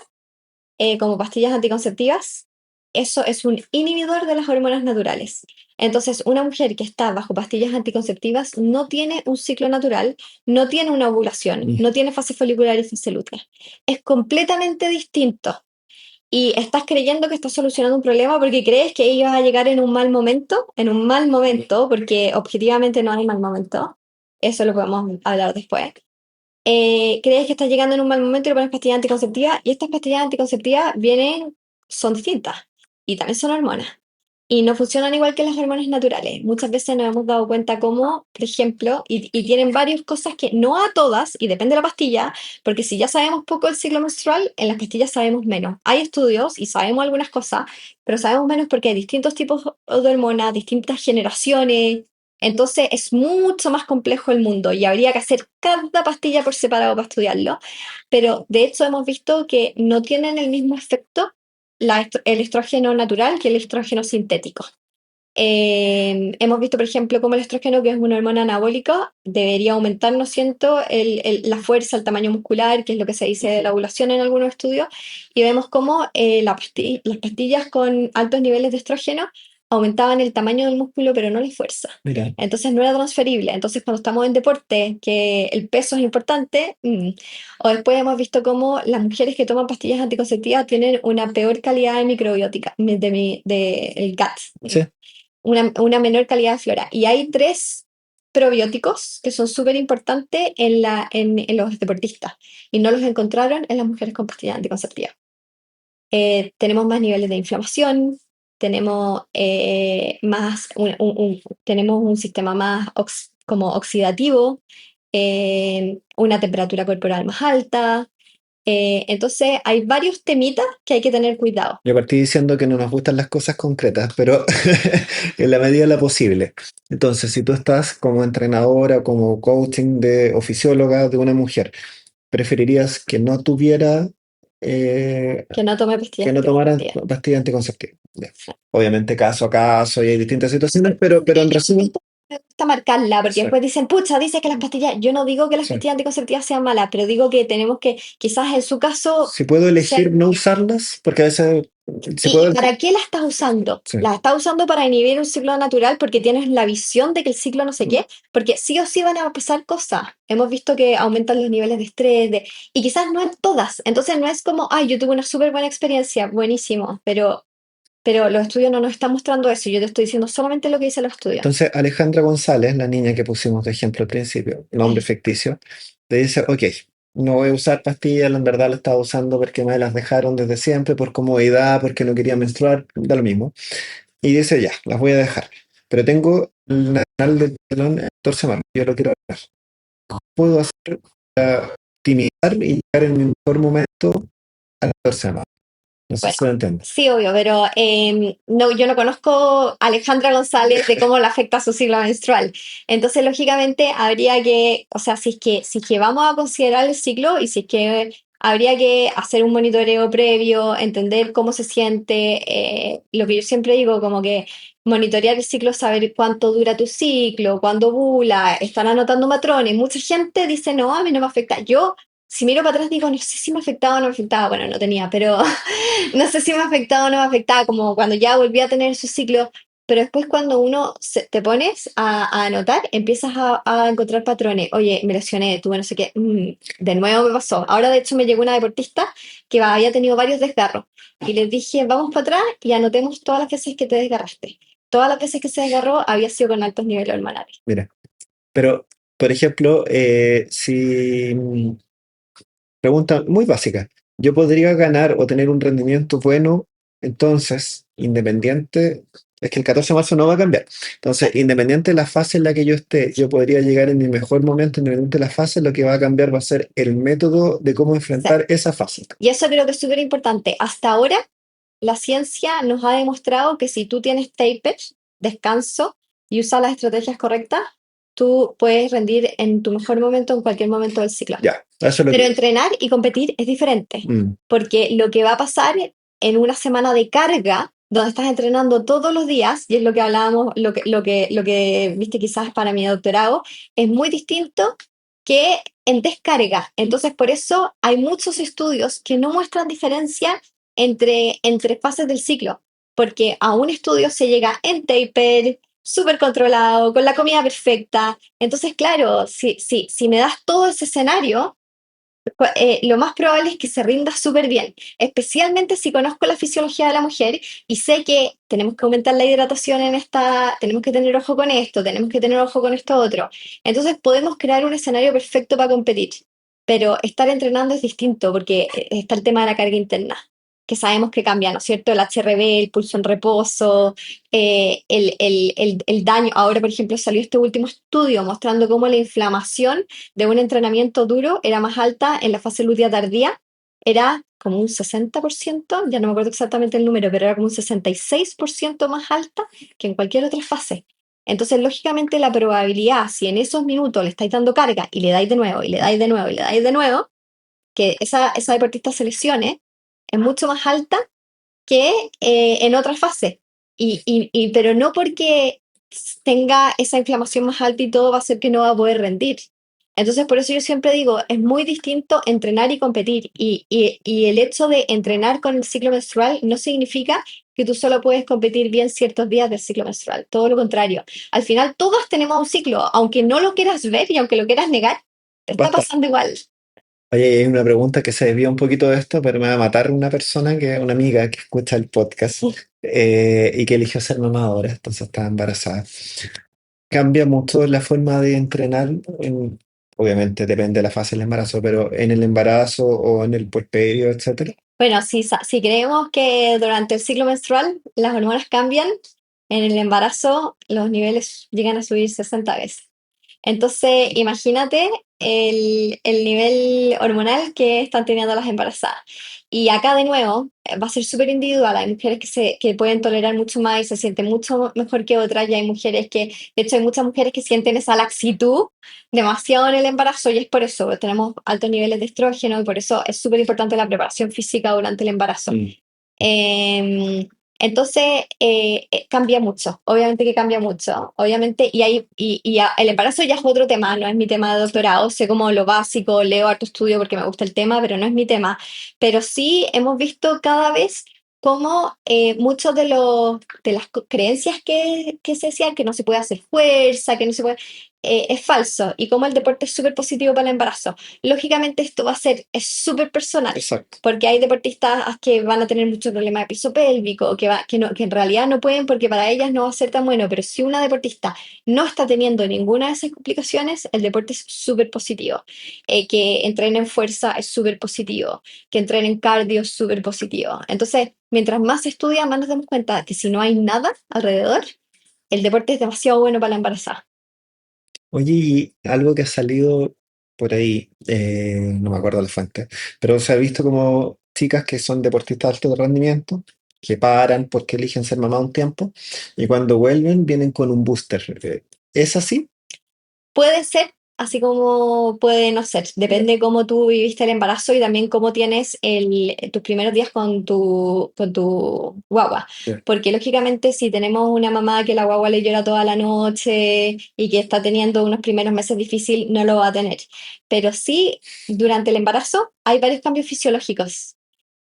como pastillas anticonceptivas, eso es un inhibidor de las hormonas naturales. Entonces, una mujer que está bajo pastillas anticonceptivas no tiene un ciclo natural, no tiene una ovulación, Mm. no tiene fase folicular y fase lútea. Es completamente distinto. Y estás creyendo que estás solucionando un problema porque crees que ellos van a llegar en un mal momento, porque objetivamente no hay mal momento. Eso lo podemos hablar después. Crees que estás llegando en un mal momento y le pones pastillas anticonceptivas y estas pastillas anticonceptivas son distintas y también son hormonas y no funcionan igual que las hormonas naturales. Muchas veces nos hemos dado cuenta cómo, por ejemplo, y tienen varias cosas que no a todas, y depende de la pastilla, porque si ya sabemos poco del ciclo menstrual, en las pastillas sabemos menos. Hay estudios y sabemos algunas cosas, pero sabemos menos porque hay distintos tipos de hormonas, distintas generaciones. Entonces es mucho más complejo el mundo y habría que hacer cada pastilla por separado para estudiarlo. Pero de hecho hemos visto que no tienen el mismo efecto el estrógeno natural que el estrógeno sintético. Hemos visto, por ejemplo, cómo el estrógeno, que es una hormona anabólica, debería aumentar, ¿no siento?, la fuerza, el tamaño muscular, que es lo que se dice de la ovulación en algunos estudios, y vemos cómo las pastillas con altos niveles de estrógeno aumentaban el tamaño del músculo, pero no la fuerza. Mira, Entonces no era transferible. Entonces cuando estamos en deporte, que el peso es importante, o después hemos visto cómo las mujeres que toman pastillas anticonceptivas tienen una peor calidad de microbiótica, el gut, sí. una menor calidad de flora. Y hay 3 probióticos que son súper importantes en los deportistas y no los encontraron en las mujeres con pastillas anticonceptivas. Tenemos más niveles de inflamación, tenemos, tenemos un sistema más como oxidativo, una temperatura corporal más alta. Entonces hay varios temitas que hay que tener cuidado. Yo partí diciendo que no nos gustan las cosas concretas, pero en la medida de lo posible. Entonces, si tú estás como entrenadora, como coaching o fisióloga de una mujer, ¿preferirías que no tuviera, Que no tome pastillas que no tomara anticonceptivas. pastillas anticonceptivas? Ya. Obviamente caso a caso y hay distintas situaciones, pero en resumen, Me gusta marcarla, porque sí, después dicen, pucha, dice que las pastillas, yo no digo que las sí. pastillas anticonceptivas sean malas, pero digo que tenemos que, quizás en su caso, Si puedo elegir ser... no usarlas, porque a veces, si ¿Y puedo, para qué la estás usando? sí. ¿La estás usando para inhibir un ciclo natural porque tienes la visión de que el ciclo no sé qué? Porque sí o sí van a pasar cosas. Hemos visto que aumentan los niveles de estrés, y quizás no en todas. Entonces no es como, ay, yo tuve una súper buena experiencia, buenísimo, pero los estudios no nos están mostrando eso. Yo te estoy diciendo solamente lo que dicen los estudios. Entonces, Alejandra González, la niña que pusimos de ejemplo al principio, nombre ficticio, te dice, ok, no voy a usar pastillas, en verdad la estaba usando porque me las dejaron desde siempre, por comodidad, porque no quería menstruar, da lo mismo. Y dice, ya, las voy a dejar. Pero tengo el nacional del telón en 14 semanas, yo lo quiero hablar. ¿Cómo puedo hacer para optimizar y llegar en mi mejor momento a las 14 semanas? No sé Bueno, si lo entiendes. sí, obvio, pero no, yo no conozco a Alejandra González de cómo le afecta su ciclo menstrual. Entonces, lógicamente, habría que, o sea, si es que vamos a considerar el ciclo y si es que habría que hacer un monitoreo previo, entender cómo se siente, lo que yo siempre digo, como que monitorear el ciclo, saber cuánto dura tu ciclo, cuándo ovula, están anotando matrones. Mucha gente dice, no, a mí no me afecta. Yo, si miro para atrás, digo, no sé si me afectaba o no me afectaba. Bueno, no tenía, pero no sé si me afectaba o no me afectaba, como cuando ya volví a tener su ciclo. Pero después cuando te pones a anotar, empiezas a encontrar patrones. Oye, me lesioné, tuve no sé qué. De nuevo me pasó. Ahora de hecho me llegó una deportista que había tenido varios desgarros. Y les dije, vamos para atrás y anotemos todas las veces que te desgarraste. Todas las veces que se desgarró había sido con altos niveles hormonales. Mira, pero, por ejemplo, si pregunta muy básica. Yo podría ganar o tener un rendimiento bueno, entonces, independiente, es que el 14 de marzo no va a cambiar. Entonces, independiente de la fase en la que yo esté, yo podría llegar en mi mejor momento, independiente de la fase, lo que va a cambiar va a ser el método de cómo Sí. enfrentar esa fase. Y eso creo que es súper importante. Hasta ahora, la ciencia nos ha demostrado que si tú tienes taper, descanso y usas las estrategias correctas, tú puedes rendir en tu mejor momento en cualquier momento del ciclo. Ya, eso es lo Pero que... entrenar y competir es diferente, Mm, porque lo que va a pasar en una semana de carga, donde estás entrenando todos los días, y es lo que hablábamos, lo que viste quizás para mi doctorado, es muy distinto que en descarga. Entonces, por eso hay muchos estudios que no muestran diferencia entre fases del ciclo, porque a un estudio se llega en taper, súper controlado, con la comida perfecta. Entonces, claro, si me das todo ese escenario, lo más probable es que se rinda súper bien, especialmente si conozco la fisiología de la mujer y sé que tenemos que aumentar la hidratación en esta, tenemos que tener ojo con esto, tenemos que tener ojo con esto otro. Entonces podemos crear un escenario perfecto para competir, pero estar entrenando es distinto porque está el tema de la carga interna, que sabemos que cambia, ¿no es cierto? El HRV, el pulso en reposo, el daño. Ahora, por ejemplo, salió este último estudio mostrando cómo la inflamación de un entrenamiento duro era más alta en la fase lútea tardía, era como un 60%, ya no me acuerdo exactamente el número, pero era como un 66% más alta que en cualquier otra fase. Entonces, lógicamente, la probabilidad, si en esos minutos le estáis dando carga y le dais de nuevo, y le dais de nuevo, y le dais de nuevo, que esa deportista se lesione, es mucho más alta que en otra fase. Pero no porque tenga esa inflamación más alta y todo va a hacer que no va a poder rendir. Entonces, por eso yo siempre digo, es muy distinto entrenar y competir. Y el hecho de entrenar con el ciclo menstrual no significa que tú solo puedes competir bien ciertos días del ciclo menstrual. Todo lo contrario. Al final, todos tenemos un ciclo, aunque no lo quieras ver y aunque lo quieras negar, te está basta. pasando igual. Oye, hay una pregunta que se desvía un poquito de esto, pero me va a matar una persona que es una amiga que escucha el podcast y que eligió ser mamá ahora, entonces está embarazada. Cambia mucho la forma de entrenar, obviamente depende de la fase del embarazo, pero en el embarazo o en el puerperio, etcétera. Bueno, si creemos que durante el ciclo menstrual las hormonas cambian, en el embarazo los niveles llegan a subir 60 veces. Entonces, imagínate el nivel hormonal que están teniendo las embarazadas. Y acá de nuevo va a ser súper individual. Hay mujeres que pueden tolerar mucho más y se sienten mucho mejor que otras. Y hay mujeres de hecho, hay muchas mujeres que sienten esa laxitud demasiado en el embarazo y es por eso. Tenemos altos niveles de estrógeno y por eso es súper importante la preparación física durante el embarazo. Mm. Em, entonces, cambia mucho, obviamente que cambia mucho, obviamente, el embarazo ya es otro tema, no es mi tema de doctorado, sé como lo básico, leo harto estudio porque me gusta el tema, pero no es mi tema. Pero sí hemos visto cada vez cómo muchos de las creencias que se decían, que no se puede hacer fuerza, que no se puede, es falso, y cómo el deporte es súper positivo para el embarazo. Lógicamente esto es súper personal Exacto. porque hay deportistas que van a tener mucho problema de piso pélvico, que en realidad no pueden porque para ellas no va a ser tan bueno, pero si una deportista no está teniendo ninguna de esas complicaciones, el deporte es súper positivo. Que entrenen fuerza es súper positivo, que entrenen cardio es súper positivo. Entonces, mientras más se estudia, más nos damos cuenta que si no hay nada alrededor, el deporte es demasiado bueno para la embarazada. Oye, y algo que ha salido por ahí, no me acuerdo la fuente, pero se ha visto como chicas que son deportistas de alto rendimiento, que paran porque eligen ser mamá un tiempo, y cuando vuelven vienen con un booster. ¿Es así? Puede ser, así como puede no ser. Depende cómo tú viviste el embarazo y también cómo tienes tus primeros días con tu guagua. Ya. Porque lógicamente si tenemos una mamá que la guagua le llora toda la noche y que está teniendo unos primeros meses difícil, no lo va a tener. Pero sí, durante el embarazo hay varios cambios fisiológicos.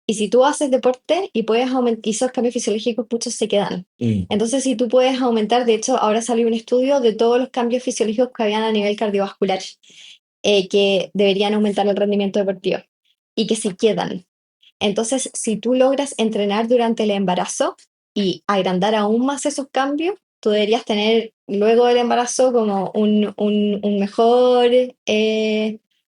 Y si tú haces deporte y puedes aumentar, y esos cambios fisiológicos muchos se quedan. Mm. Entonces, si tú puedes aumentar, de hecho, ahora salió un estudio de todos los cambios fisiológicos que habían a nivel cardiovascular, que deberían aumentar el rendimiento deportivo y que se quedan. Entonces, si tú logras entrenar durante el embarazo y agrandar aún más esos cambios, tú deberías tener luego del embarazo como un mejor,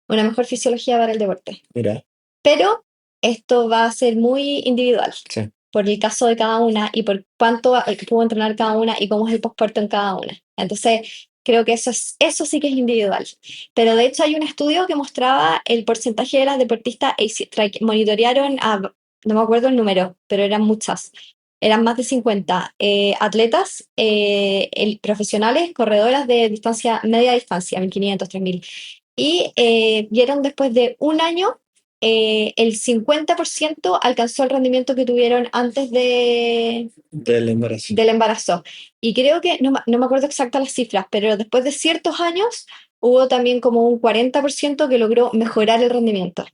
una mejor fisiología para el deporte. Mira, Pero esto va a ser muy individual sí. por el caso de cada una y por cuánto pudo entrenar cada una y cómo es el postparto en cada una. Entonces, creo que eso sí que es individual. Pero de hecho hay un estudio que mostraba el porcentaje de las deportistas, monitorearon a, no me acuerdo el número, pero eran muchas. Eran más de 50 atletas profesionales, corredoras de distancia, media distancia, 1500, 3000. Y vieron después de un año el 50% alcanzó el rendimiento que tuvieron antes Del embarazo. del embarazo. Y creo que, no me acuerdo exactas las cifras, pero después de ciertos años hubo también como un 40% que logró mejorar el rendimiento.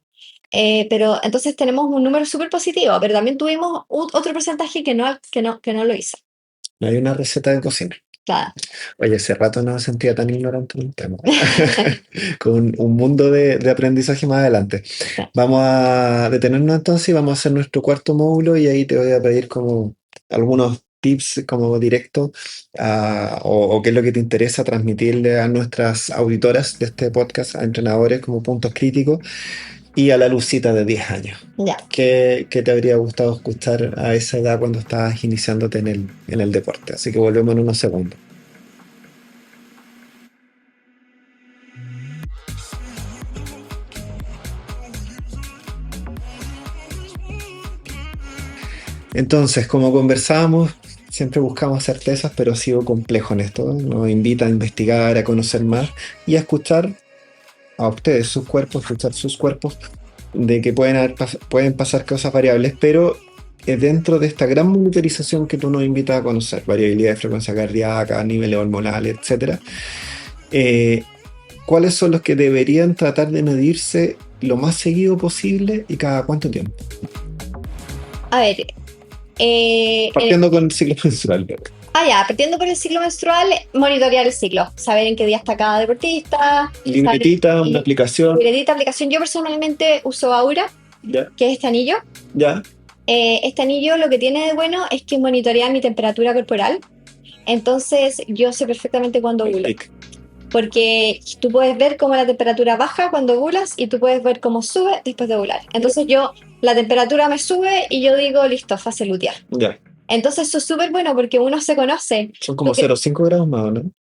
Pero entonces tenemos un número súper positivo, pero también tuvimos otro porcentaje que no lo hizo. No hay una receta de cocina. Claro. Oye, hace rato no me sentía tan ignorante en el tema. Con un mundo de aprendizaje más adelante. Vamos a detenernos entonces y vamos a hacer nuestro cuarto módulo y ahí te voy a pedir como algunos tips como directos o qué es lo que te interesa transmitirle a nuestras auditoras de este podcast, a entrenadores como puntos críticos y a la Lucita de 10 años. Ya. ¿Qué te habría gustado escuchar a esa edad cuando estabas iniciándote en el deporte? Así que volvemos en unos segundos. Entonces, como conversábamos, siempre buscamos certezas, pero ha sido complejo en esto. Nos invita a investigar, a conocer más y a escuchar a ustedes, sus cuerpos, escuchar sus cuerpos, de que pueden pasar cosas variables, pero dentro de esta gran monitorización que tú nos invitas a conocer, variabilidad de frecuencia cardíaca, niveles hormonales, etcétera, ¿cuáles son los que deberían tratar de medirse lo más seguido posible y cada cuánto tiempo? A ver. Partiendo con el ciclo menstrual. Partiendo por el ciclo menstrual, monitorear el ciclo, saber en qué día está cada deportista. Libretita, una aplicación. Libretita, aplicación. Yo personalmente uso Aura, Ya, que es este anillo. ya. Este anillo lo que tiene de bueno es que monitorea mi temperatura corporal. Entonces yo sé perfectamente cuándo ovulo. Clic. Porque tú puedes ver cómo la temperatura baja cuando ovulas y tú puedes ver cómo sube después de ovular. Entonces la temperatura me sube y yo digo, listo, fase lutear. Ya. Entonces eso es súper bueno porque uno se conoce. Son como 0,5 grados más, ¿o no?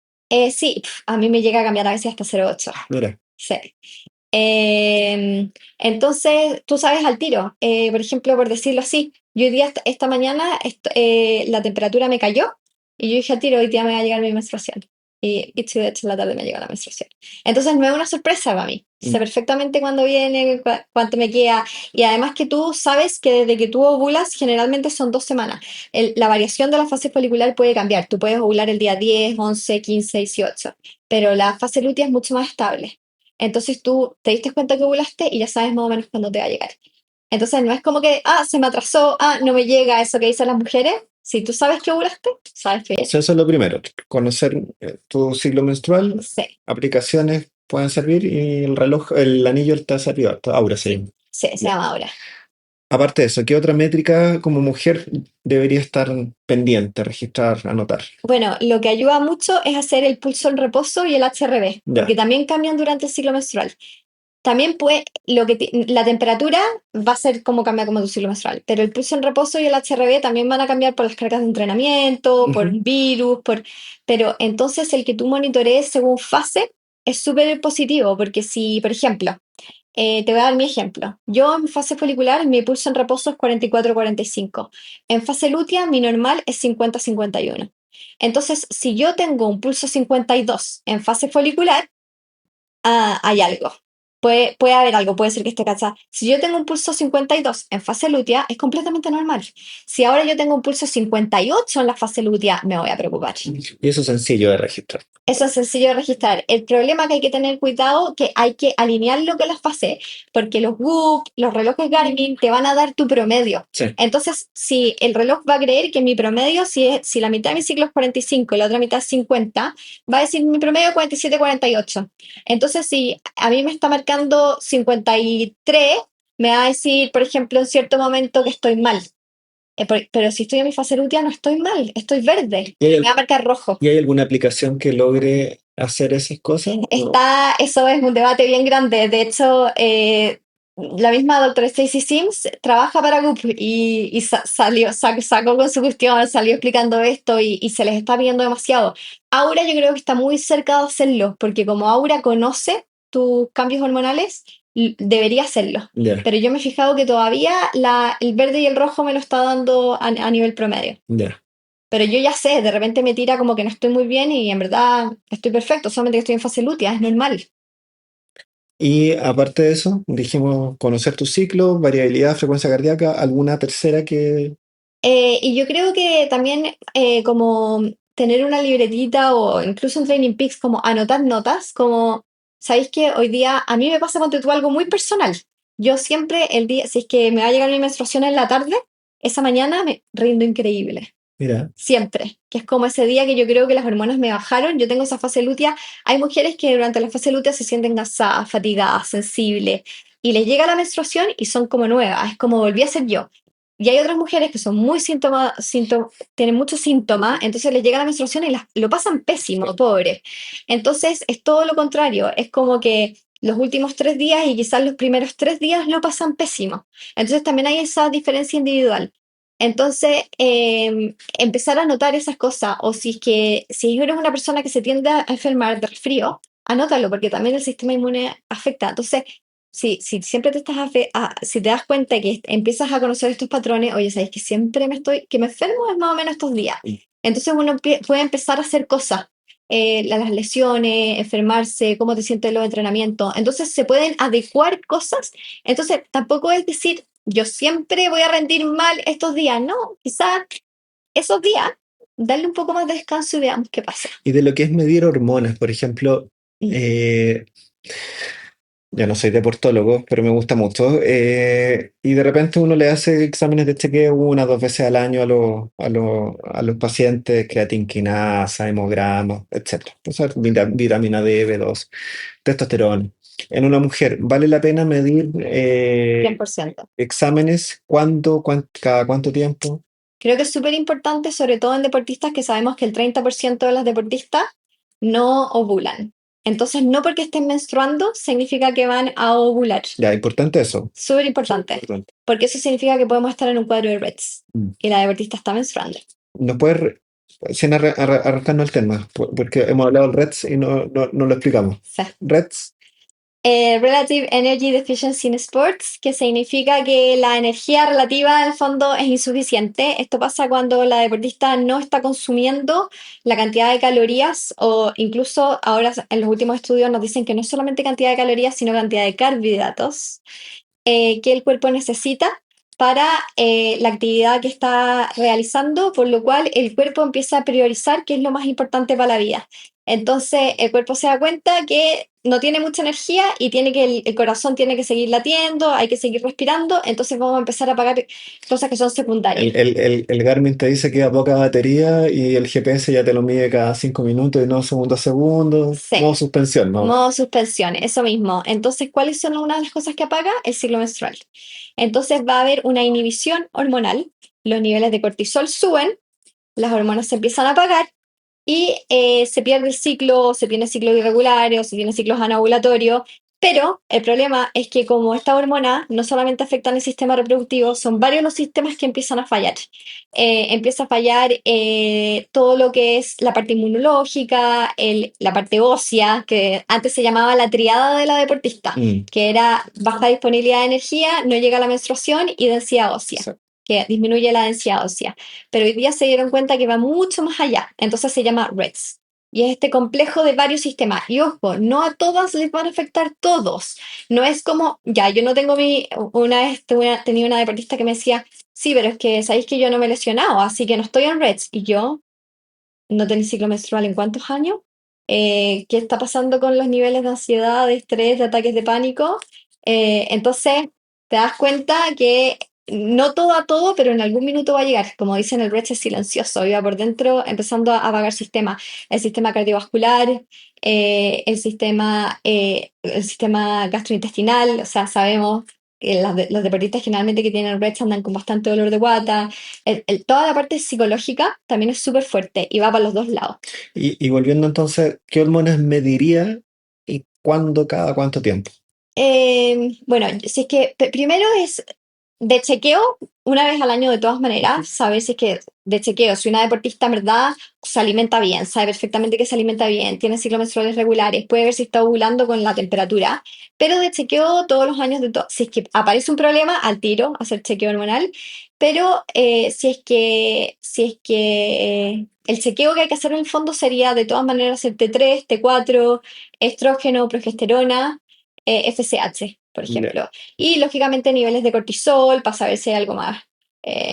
Sí, a mí me llega a cambiar a veces hasta 0,8. Mira. Sí. Entonces, tú sabes al tiro. Por ejemplo, por decirlo así, yo hoy día, esta mañana, la temperatura me cayó y yo dije al tiro, hoy día me va a llegar mi menstruación. Y de hecho, en la tarde me llega la menstruación. Entonces, no es una sorpresa para mí. Sé perfectamente cuándo viene, cuánto me queda. Y además que tú sabes que desde que tú ovulas, generalmente son 2 semanas. La variación de la fase folicular puede cambiar. Tú puedes ovular el día 10, 11, 15, 18. Pero la fase lútea es mucho más estable. Entonces tú te diste cuenta que ovulaste y ya sabes más o menos cuándo te va a llegar. Entonces no es como que, se me atrasó, no me llega eso que dicen las mujeres. Si tú sabes que ovulaste, sabes que Eso es lo primero, conocer tu ciclo menstrual, sí, aplicaciones pueden servir y el reloj, el anillo está servido, Aura se llama. se llama ahora. Aparte de eso, ¿qué otra métrica como mujer debería estar pendiente, registrar, anotar? Bueno, lo que ayuda mucho es hacer el pulso en reposo y el HRV, Ya. porque también cambian durante el ciclo menstrual. También la temperatura va a ser como cambia como tu ciclo menstrual, pero el pulso en reposo y el HRV también van a cambiar por las cargas de entrenamiento, por virus, pero entonces el que tú monitorees según fase es súper positivo, porque si, por ejemplo, te voy a dar mi ejemplo. Yo en fase folicular, mi pulso en reposo es 44-45. En fase lútea, mi normal es 50-51. Entonces, si yo tengo un pulso 52 en fase folicular, hay algo. Puede haber algo, puede ser que esté cansada. Si yo tengo un pulso 52 en fase lútea, es completamente normal. Si ahora yo tengo un pulso 58 en la fase lútea, me voy a preocupar. Y eso es sencillo de registrar. Eso es sencillo de registrar. El problema que hay que tener cuidado, que hay que alinearlo con las fases, porque los Whoop, los relojes Garmin te van a dar tu promedio. Sí. Entonces, si el reloj va a creer que mi promedio, si la mitad de mi ciclo es 45 y la otra mitad es 50, va a decir mi promedio es 47-48. Entonces, si a mí me está marcando 53, me va a decir, por ejemplo, en cierto momento que estoy mal. Pero si estoy en mi fase lútea, no estoy mal, estoy verde. ¿Y hay, Me va a marcar rojo. y hay alguna aplicación que logre hacer esas cosas? ¿O no? Eso es un debate bien grande. De hecho, la misma doctora Stacy Sims trabaja para Goop y sacó con su cuestión, salió explicando esto y se les está pidiendo demasiado. Aura yo creo que está muy cerca de hacerlo, porque como Aura conoce tus cambios hormonales, debería hacerlo. Ya, Pero yo me he fijado que todavía el verde y el rojo me lo está dando a nivel promedio. ya. Pero yo ya sé, de repente me tira como que no estoy muy bien y en verdad estoy perfecto, solamente que estoy en fase lútea, es normal. Y aparte de eso, dijimos conocer tu ciclo, variabilidad, frecuencia cardíaca, alguna tercera que... Y yo creo que también como tener una libretita o incluso en Training Peaks, como anotar notas, como, ¿sabéis que hoy día a mí me pasa cuando tú algo muy personal? Yo siempre el día, si es que me va a llegar mi menstruación en la tarde, esa mañana me rindo increíble. Mira, Siempre, que es como ese día que yo creo que las hormonas me bajaron, yo tengo esa fase lútea, hay mujeres que durante la fase lútea se sienten cansadas, fatigadas, sensibles, y les llega la menstruación y son como nuevas, es como volví a ser yo. Y hay otras mujeres que son muy tienen muchos síntomas, entonces les llega la menstruación y lo pasan pésimo, pobre. Entonces es todo lo contrario, es como que los últimos 3 días y quizás los primeros 3 días lo pasan pésimo. Entonces también hay esa diferencia individual. Entonces, empezar a notar esas cosas, o si eres una persona que se tiende a enfermar de resfrío, anótalo, porque también el sistema inmune afecta. Entonces, si siempre si te das cuenta que empiezas a conocer estos patrones, oye, sabes que siempre que me enfermo es más o menos estos días. Entonces uno puede empezar a hacer cosas, las lesiones, enfermarse, cómo te sientes en los entrenamientos. Entonces se pueden adecuar cosas. Entonces tampoco es decir, yo siempre voy a rendir mal estos días. No, quizás esos días, darle un poco más de descanso y veamos qué pasa. y de lo que es medir hormonas, por ejemplo, eh, ya no soy deportólogo, pero me gusta mucho, y de repente uno le hace exámenes de chequeo 1 o 2 veces al año a los pacientes, creatinquinasa, hemograma, etcétera. Entonces, vitamina D, B2, testosterona. En una mujer, ¿vale la pena medir 100%. exámenes? ¿Cuándo? ¿Cada cuánto tiempo? Creo que es súper importante, sobre todo en deportistas, que sabemos que el 30% de las deportistas no ovulan. Entonces, no porque estén menstruando significa que van a ovular. Ya, importante eso. Súper importante, Importante. porque eso significa que podemos estar en un cuadro de REDS Mm. y la deportista está menstruando. ¿Nos puedes, sin arrancarnos el tema, porque hemos hablado del REDS y no lo explicamos? Sí. REDS, Relative Energy Deficiency in Sports, que significa que la energía relativa en el fondo es insuficiente. Esto pasa cuando la deportista no está consumiendo la cantidad de calorías o incluso ahora en los últimos estudios nos dicen que no es solamente cantidad de calorías, sino cantidad de carbohidratos que el cuerpo necesita para la actividad que está realizando, por lo cual el cuerpo empieza a priorizar qué es lo más importante para la vida. Entonces el cuerpo se da cuenta que no tiene mucha energía y el corazón tiene que seguir latiendo, hay que seguir respirando, entonces vamos a empezar a apagar cosas que son secundarias. el Garmin te dice que a poca batería y el GPS ya te lo mide cada 5 minutos y no segundo a segundo. Sí. Modo suspensión, ¿no? Modo suspensión, eso mismo. Entonces, ¿cuáles son una de las cosas que apaga? El ciclo menstrual. Entonces va a haber una inhibición hormonal, los niveles de cortisol suben, las hormonas se empiezan a apagar y se pierde el ciclo, se tiene ciclos irregulares o se tiene ciclos anovulatorios. Pero el problema es que como esta hormona no solamente afecta el sistema reproductivo, son varios los sistemas que empiezan a fallar. Empieza a fallar todo lo que es la parte inmunológica, la parte ósea, que antes se llamaba la triada de la deportista, que era baja disponibilidad de energía, no llega la menstruación y densidad ósea. Sí. Que disminuye la densidad ósea. Pero hoy día se dieron cuenta que va mucho más allá, entonces se llama REDS. Y es este complejo de varios sistemas. Y ojo, no a todas les van a afectar todos. No es como, ya, yo no tengo una vez tenía una deportista que me decía, sí, pero es que sabéis que yo no me he lesionado, así que no estoy en REDS. Y yo, ¿no tenés ciclo menstrual en cuántos años? ¿Qué está pasando con los niveles de ansiedad, de estrés, de ataques de pánico? Entonces, te das cuenta que no todo a todo, pero en algún minuto va a llegar. Como dicen, el Reach es silencioso, iba por dentro empezando a apagar sistemas. El sistema cardiovascular, el sistema gastrointestinal, o sea, sabemos que los deportistas generalmente que tienen Reach andan con bastante dolor de guata. Toda la parte psicológica también es súper fuerte y va para los dos lados. Y volviendo entonces, ¿qué hormonas mediría y cuándo, cada cuánto tiempo? Bueno, si es que primero es de chequeo, una vez al año de todas maneras, saber si es que de chequeo, si una deportista en verdad se alimenta bien, sabe perfectamente que se alimenta bien, tiene ciclos menstruales regulares, puede ver si está ovulando con la temperatura, pero de chequeo todos los años, si es que aparece un problema, al tiro, hacer chequeo hormonal, pero si es que el chequeo que hay que hacer en el fondo sería de todas maneras el T3, T4, estrógeno, progesterona, FSH, por Ya. ejemplo. Y lógicamente niveles de cortisol para saber si hay algo más,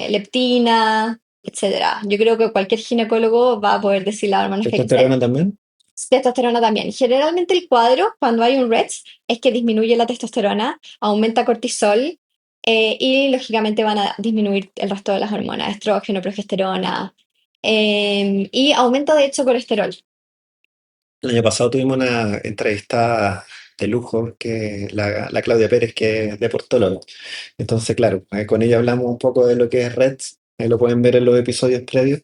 leptina, etcétera. Yo creo que cualquier ginecólogo va a poder decir las hormonas que hay que hacer. ¿Testosterona también? Testosterona también. Generalmente el cuadro, cuando hay un REDS, es que disminuye la testosterona, aumenta cortisol y lógicamente van a disminuir el resto de las hormonas, estrógeno, progesterona y aumenta de hecho colesterol. El año pasado tuvimos una entrevista de lujo, que la Claudia Pérez, que es deportóloga. Entonces, claro, con ella hablamos un poco de lo que es REDS, ahí lo pueden ver en los episodios previos,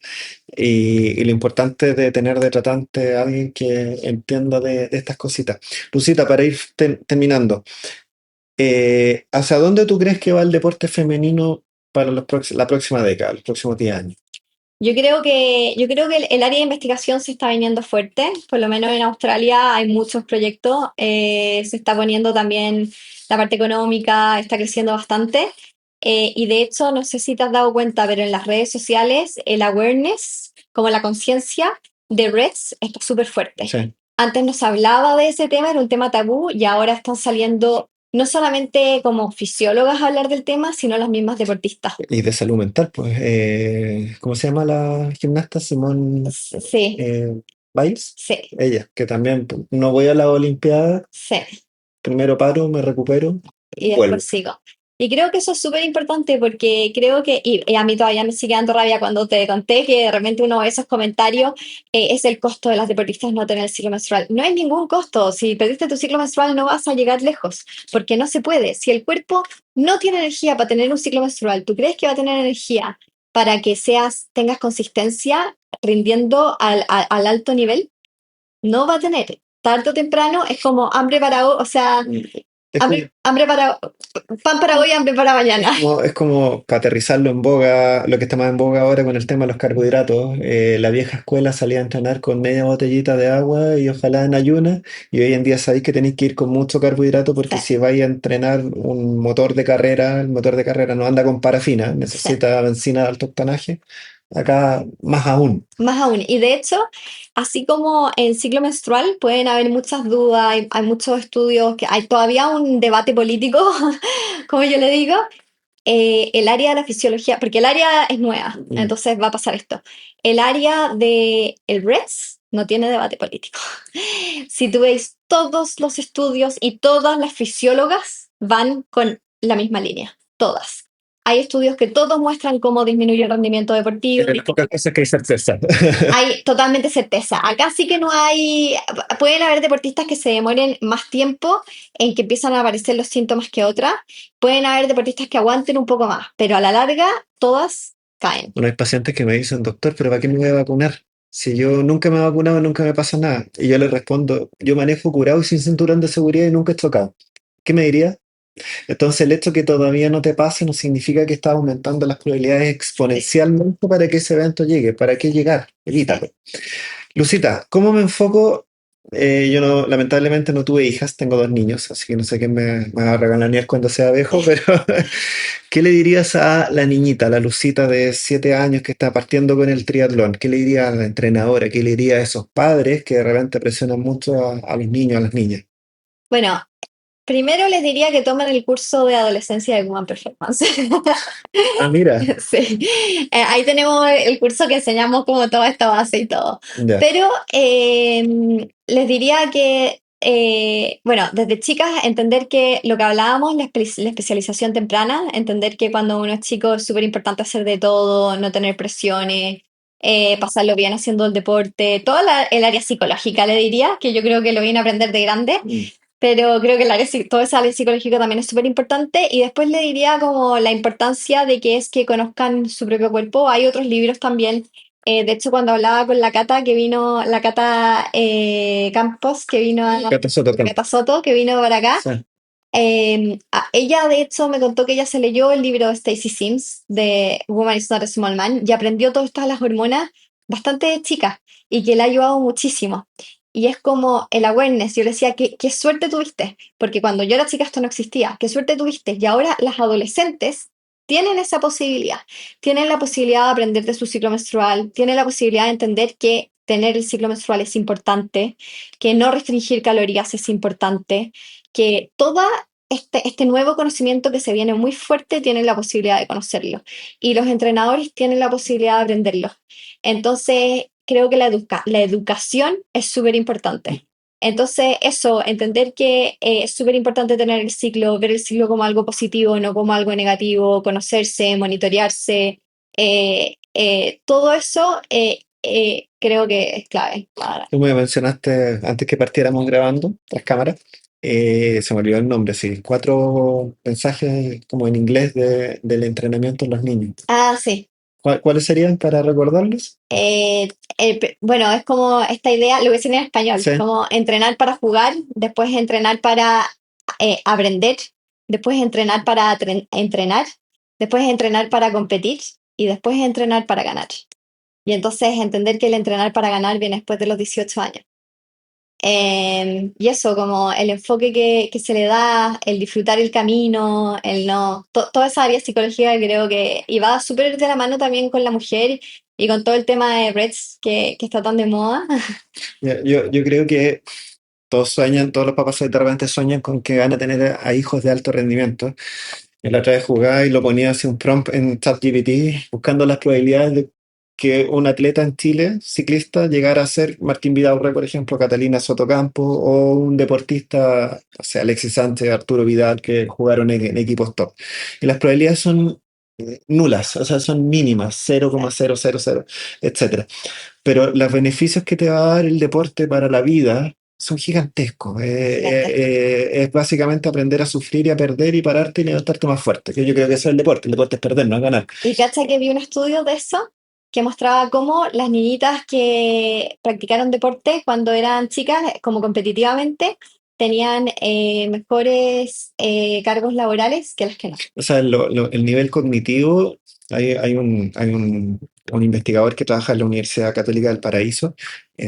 y lo importante de tener de tratante a alguien que entienda de estas cositas. Lucita, para ir terminando, ¿hacia dónde tú crees que va el deporte femenino para la próxima década, los próximos 10 años? Yo creo que el área de investigación se está viniendo fuerte, por lo menos en Australia hay muchos proyectos, se está poniendo también la parte económica, está creciendo bastante, y de hecho, no sé si te has dado cuenta, pero en las redes sociales el awareness, como la conciencia de REDS, está súper fuerte. Sí. Antes no se hablaba de ese tema, era un tema tabú, y ahora están saliendo no solamente como fisiólogas a hablar del tema, sino las mismas deportistas. Y de salud mental, pues, ¿cómo se llama la gimnasta? Simón Sí, Biles. sí, Ella, que también pues, no voy a la Olimpiada, sí. primero paro, me recupero, Y vuelvo. después sigo. Y creo que eso es súper importante porque creo que, y a mí todavía me sigue dando rabia cuando te conté que de repente uno de esos comentarios es el costo de las deportistas no tener el ciclo menstrual. No hay ningún costo. Si perdiste tu ciclo menstrual no vas a llegar lejos, porque no se puede. Si el cuerpo no tiene energía para tener un ciclo menstrual, ¿tú crees que va a tener energía para que tengas consistencia rindiendo al alto nivel? No va a tener. Tarde o temprano es como hambre para, o sea, Es como, hambre para, pan para hoy, hambre para mañana. es como para aterrizarlo en boga, lo que está más en boga ahora con el tema de los carbohidratos. La vieja escuela salía a entrenar con media botellita de agua y ojalá en ayunas, y hoy en día sabéis que tenéis que ir con mucho carbohidrato porque Sí, si vais a entrenar un motor de carrera, el motor de carrera no anda con parafina, sí. necesita benzina de alto octanaje. Acá más aún. Más aún. Y de hecho, así como en ciclo menstrual pueden haber muchas dudas, hay muchos estudios, que hay todavía un debate político, como yo le digo, el área de la fisiología, porque el área es nueva, entonces va a pasar esto. El área de el REDS no tiene debate político. Si tú veis todos los estudios y todas las fisiólogas van con la misma línea, todas. Hay estudios que todos muestran cómo disminuye el rendimiento deportivo. Pero las pocas cosas que hay certeza. Hay totalmente certeza. Acá sí que no hay, pueden haber deportistas que se demoren más tiempo en que empiezan a aparecer los síntomas que otras. Pueden haber deportistas que aguanten un poco más, pero a la larga todas caen. Bueno, hay pacientes que me dicen, doctor, ¿pero para qué me voy a vacunar? Si yo nunca me he vacunado, nunca me pasa nada. Y yo les respondo, yo manejo curado y sin cinturón de seguridad y nunca he chocado. ¿Qué me diría? Entonces, el hecho que todavía no te pase no significa que estás aumentando las probabilidades Sí, exponencialmente para que ese evento llegue. ¿Para qué llegar? sí. Evítalo. Lucita, ¿cómo me enfoco? Yo no, lamentablemente no tuve hijas, tengo dos niños, así que no sé qué me va a regalar ni cuando sea viejo, pero ¿qué le dirías a la niñita, la Lucita de 7 años que está partiendo con el triatlón? ¿Qué le diría a la entrenadora? ¿Qué le diría a esos padres que de repente presionan mucho a los niños, a las niñas? Bueno, primero les diría que tomen el curso de adolescencia de Woman Performance. Ah, mira, Sí, ahí tenemos el curso que enseñamos como toda esta base y todo. ya, Pero les diría que, bueno, desde chicas entender que lo que hablábamos, la especialización temprana, entender que cuando uno es chico es súper importante hacer de todo, no tener presiones, pasarlo bien haciendo el deporte, toda el área psicológica le diría, que yo creo que lo viene a aprender de grande. mm, Pero creo que todo ese área psicológico también es súper importante. Y después le diría como la importancia de que es que conozcan su propio cuerpo. Hay otros libros también. De hecho, cuando hablaba con la Cata, que vino, la Cata Campos, que vino Cata Soto la Campo. Cata Soto, que vino para acá, Sí. ella de hecho me contó que ella se leyó el libro de Stacy Sims de Woman is Not a Small Man y aprendió todas estas las hormonas bastante chica y que le ha ayudado muchísimo. Y es como el awareness, yo le decía, qué suerte tuviste, porque cuando yo era chica esto no existía, qué suerte tuviste. Y ahora las adolescentes tienen esa posibilidad, tienen la posibilidad de aprender de su ciclo menstrual, tienen la posibilidad de entender que tener el ciclo menstrual es importante, que no restringir calorías es importante, que toda este nuevo conocimiento que se viene muy fuerte tienen la posibilidad de conocerlo y los entrenadores tienen la posibilidad de aprenderlo. Entonces, creo que la educación es súper importante. Entonces, eso, entender que es súper importante tener el ciclo, ver el ciclo como algo positivo, no como algo negativo, conocerse, monitorearse, todo eso creo que es clave. Tú me mencionaste antes que partiéramos grabando las cámaras, se me olvidó el nombre, sí, 4 mensajes como en inglés del entrenamiento en los niños. Ah, sí. ¿Cuáles serían para recordarlos? Eh, bueno, es como esta idea, lo voy a decir en español, Sí, como entrenar para jugar, después entrenar para aprender, después entrenar para entrenar, después entrenar para competir y después entrenar para ganar. Y entonces entender que el entrenar para ganar viene después de los 18 años. Y eso, como el enfoque que se le da, el disfrutar el camino, el no, toda esa área psicológica creo que y va súper de la mano también con la mujer y con todo el tema de Reds que está tan de moda. yo creo que todos sueñan, todos los papás de repente sueñan con que van a tener a hijos de alto rendimiento. Y la otra vez jugaba y lo ponía así un prompt en ChatGPT buscando las probabilidades de que un atleta en Chile, ciclista, llegara a ser Martín Vidaurre, por ejemplo, Catalina Sotocampo, o un deportista, o sea, Alexis Sánchez, Arturo Vidal, que jugaron en equipos top. Y las probabilidades son nulas, o sea, son mínimas, 0,000, etcétera. Pero los beneficios que te va a dar el deporte para la vida son gigantescos. Gigantesco. Es básicamente aprender a sufrir y a perder y pararte y levantarte más fuerte. Que yo creo que eso es el deporte. El deporte es perder, no es ganar. Y cacha que vi un estudio de eso que mostraba cómo las niñitas que practicaron deporte cuando eran chicas, como competitivamente, tenían mejores cargos laborales que las que no. O sea, el nivel cognitivo, hay un investigador que trabaja en la Universidad Católica del Paraíso,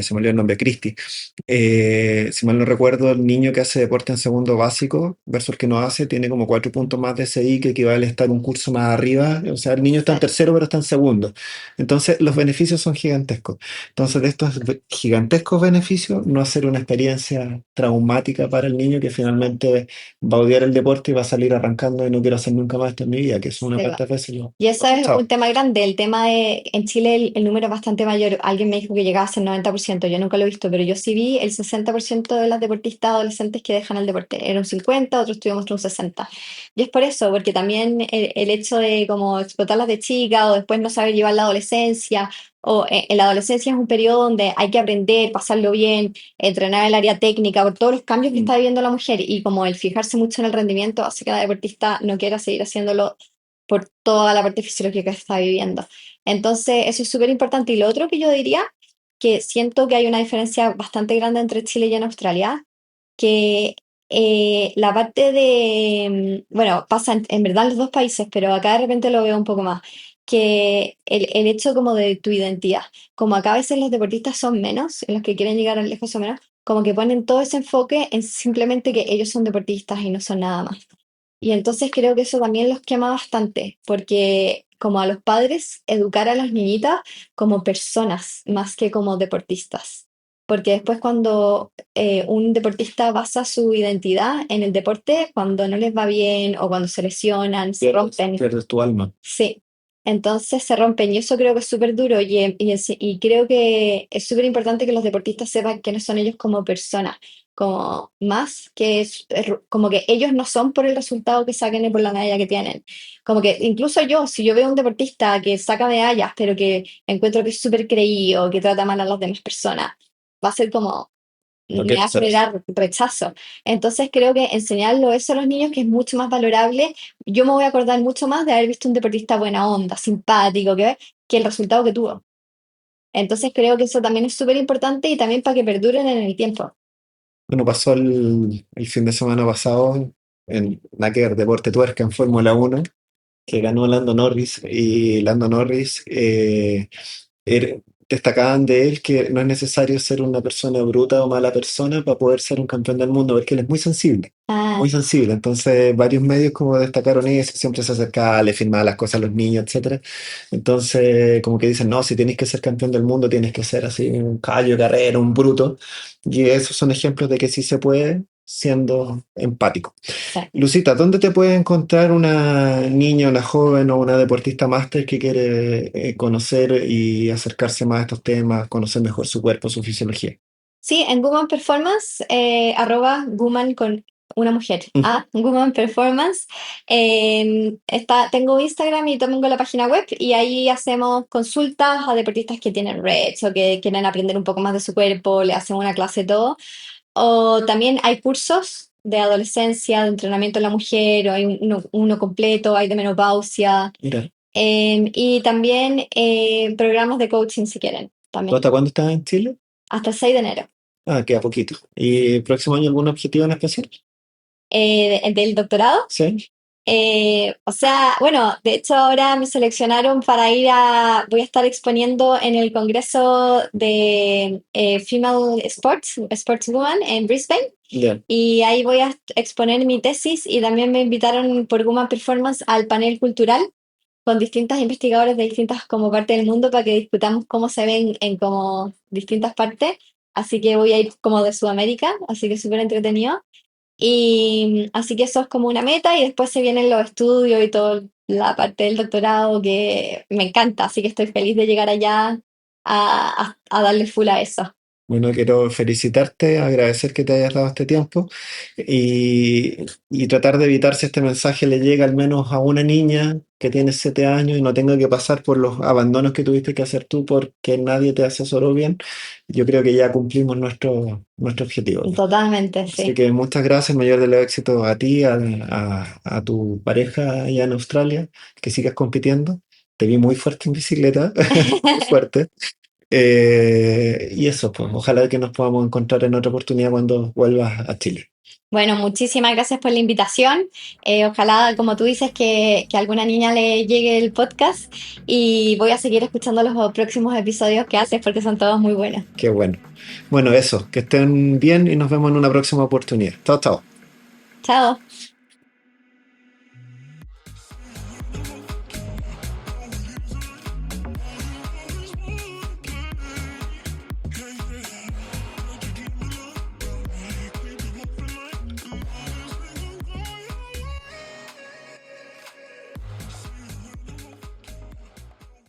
se me olvidó el nombre, Cristi. Si mal no recuerdo, el niño que hace deporte en segundo básico versus el que no hace, tiene como 4 puntos más de CI, que equivale a estar un curso más arriba. O sea, el niño está en Claro. tercero, pero está en segundo. Entonces, los beneficios son gigantescos. Entonces, de estos gigantescos beneficios, no hacer una experiencia traumática para el niño que finalmente va a odiar el deporte y va a salir arrancando y no quiero hacer nunca más esto en mi vida, que es una Sí, va. cuantas veces Y lo eso he es un escuchado. tema grande, el tema de, en Chile el número es bastante mayor, alguien me dijo que llegaba a ser 90%, yo nunca lo he visto, pero yo sí vi el 60% de las deportistas adolescentes que dejan el deporte, era un 50, otros tuvimos un 60. Y es por eso, porque también el hecho de como explotarlas de chica o después no saber llevar la adolescencia, o en la adolescencia es un periodo donde hay que aprender, pasarlo bien, entrenar el área técnica, por todos los cambios que Mm. está viviendo la mujer y como el fijarse mucho en el rendimiento hace que la deportista no quiera seguir haciéndolo por toda la parte fisiológica que está viviendo. Entonces, eso es súper importante. Y lo otro que yo diría, que siento que hay una diferencia bastante grande entre Chile y en Australia, que la parte de, bueno, pasa en verdad en los dos países, pero acá de repente lo veo un poco más, que el hecho como de tu identidad, como acá a veces los deportistas son menos, los que quieren llegar lejos son menos, como que ponen todo ese enfoque en simplemente que ellos son deportistas y no son nada más. Y entonces creo que eso también los quema bastante, porque como a los padres, educar a las niñitas como personas más que como deportistas. Porque después cuando un deportista basa su identidad en el deporte, cuando no les va bien o cuando se lesionan, se rompen. Pierdes tu alma. Sí, entonces se rompen y eso creo que es súper duro y creo que es súper importante que los deportistas sepan quiénes son ellos como personas, como más que como que ellos no son por el resultado que saquen y por la medalla que tienen. Como que incluso yo, si yo veo a un deportista que saca medallas, pero que encuentro que es súper creído, que trata mal a las demás personas, va a ser como ¿No? me va a generar rechazo. Entonces creo que enseñarlo eso a los niños, que es mucho más valorable, yo me voy a acordar mucho más de haber visto un deportista buena onda, simpático, que el resultado que tuvo. Entonces creo que eso también es súper importante y también para que perduren en el tiempo. Bueno, pasó el fin de semana pasado en Naker Deporte Tuerca en Fórmula 1, que ganó Lando Norris, y Lando Norris destacaban de él que no es necesario ser una persona bruta o mala persona para poder ser un campeón del mundo, porque él es muy sensible, Ah, muy sensible. Entonces, varios medios como destacaron eso, siempre se acercaba, le firmaba las cosas a los niños, etcétera. Entonces, como que dicen, no, si tienes que ser campeón del mundo, tienes que ser así, un caballo de carrera, un bruto. Y esos son ejemplos de que sí se puede siendo empático. sí. Lucita, ¿dónde te puede encontrar una niña, una joven o una deportista máster que quiere conocer y acercarse más a estos temas, conocer mejor su cuerpo, su fisiología? Sí, en Woman Performance, @Woman con una mujer, Woman Performance. Tengo Instagram y tengo la página web y ahí hacemos consultas a deportistas que tienen REDS o que quieren aprender un poco más de su cuerpo, le hacemos una clase todo. O también hay cursos de adolescencia, de entrenamiento en la mujer, o hay uno completo, hay de menopausia, Mira, y también programas de coaching si quieren, ¿tú también, hasta cuándo estás en Chile? hasta el 6 de enero. Ah, queda poquito. ¿Y el próximo año algún objetivo en especial? Del doctorado. Sí, O sea, bueno, de hecho ahora me seleccionaron para voy a estar exponiendo en el Congreso de Female Sportswoman en Brisbane. ya. Y ahí voy a exponer mi tesis y también me invitaron por Woman Performance al panel cultural con distintas investigadoras de distintas como partes del mundo para que discutamos cómo se ven en como distintas partes. Así que voy a ir como de Sudamérica, así que súper entretenido. Y así que eso es como una meta y después se vienen los estudios y toda la parte del doctorado que me encanta, así que estoy feliz de llegar allá a darle full a eso. Bueno, quiero felicitarte, agradecer que te hayas dado este tiempo y tratar de evitar si este mensaje le llega al menos a una niña que tiene 7 años y no tenga que pasar por los abandonos que tuviste que hacer tú porque nadie te asesoró bien. Yo creo que ya cumplimos nuestro objetivo. Totalmente, Así sí. que muchas gracias, mayor de los éxitos a ti, a tu pareja allá en Australia, que sigas compitiendo. Te vi muy fuerte en bicicleta, muy fuerte. Y eso, pues, ojalá que nos podamos encontrar en otra oportunidad cuando vuelvas a Chile. Bueno, muchísimas gracias por la invitación. Ojalá, como tú dices, que a alguna niña le llegue el podcast y voy a seguir escuchando los próximos episodios que haces porque son todos muy buenos. Qué bueno. Bueno, eso, que estén bien y nos vemos en una próxima oportunidad. Chao, chao. Chao.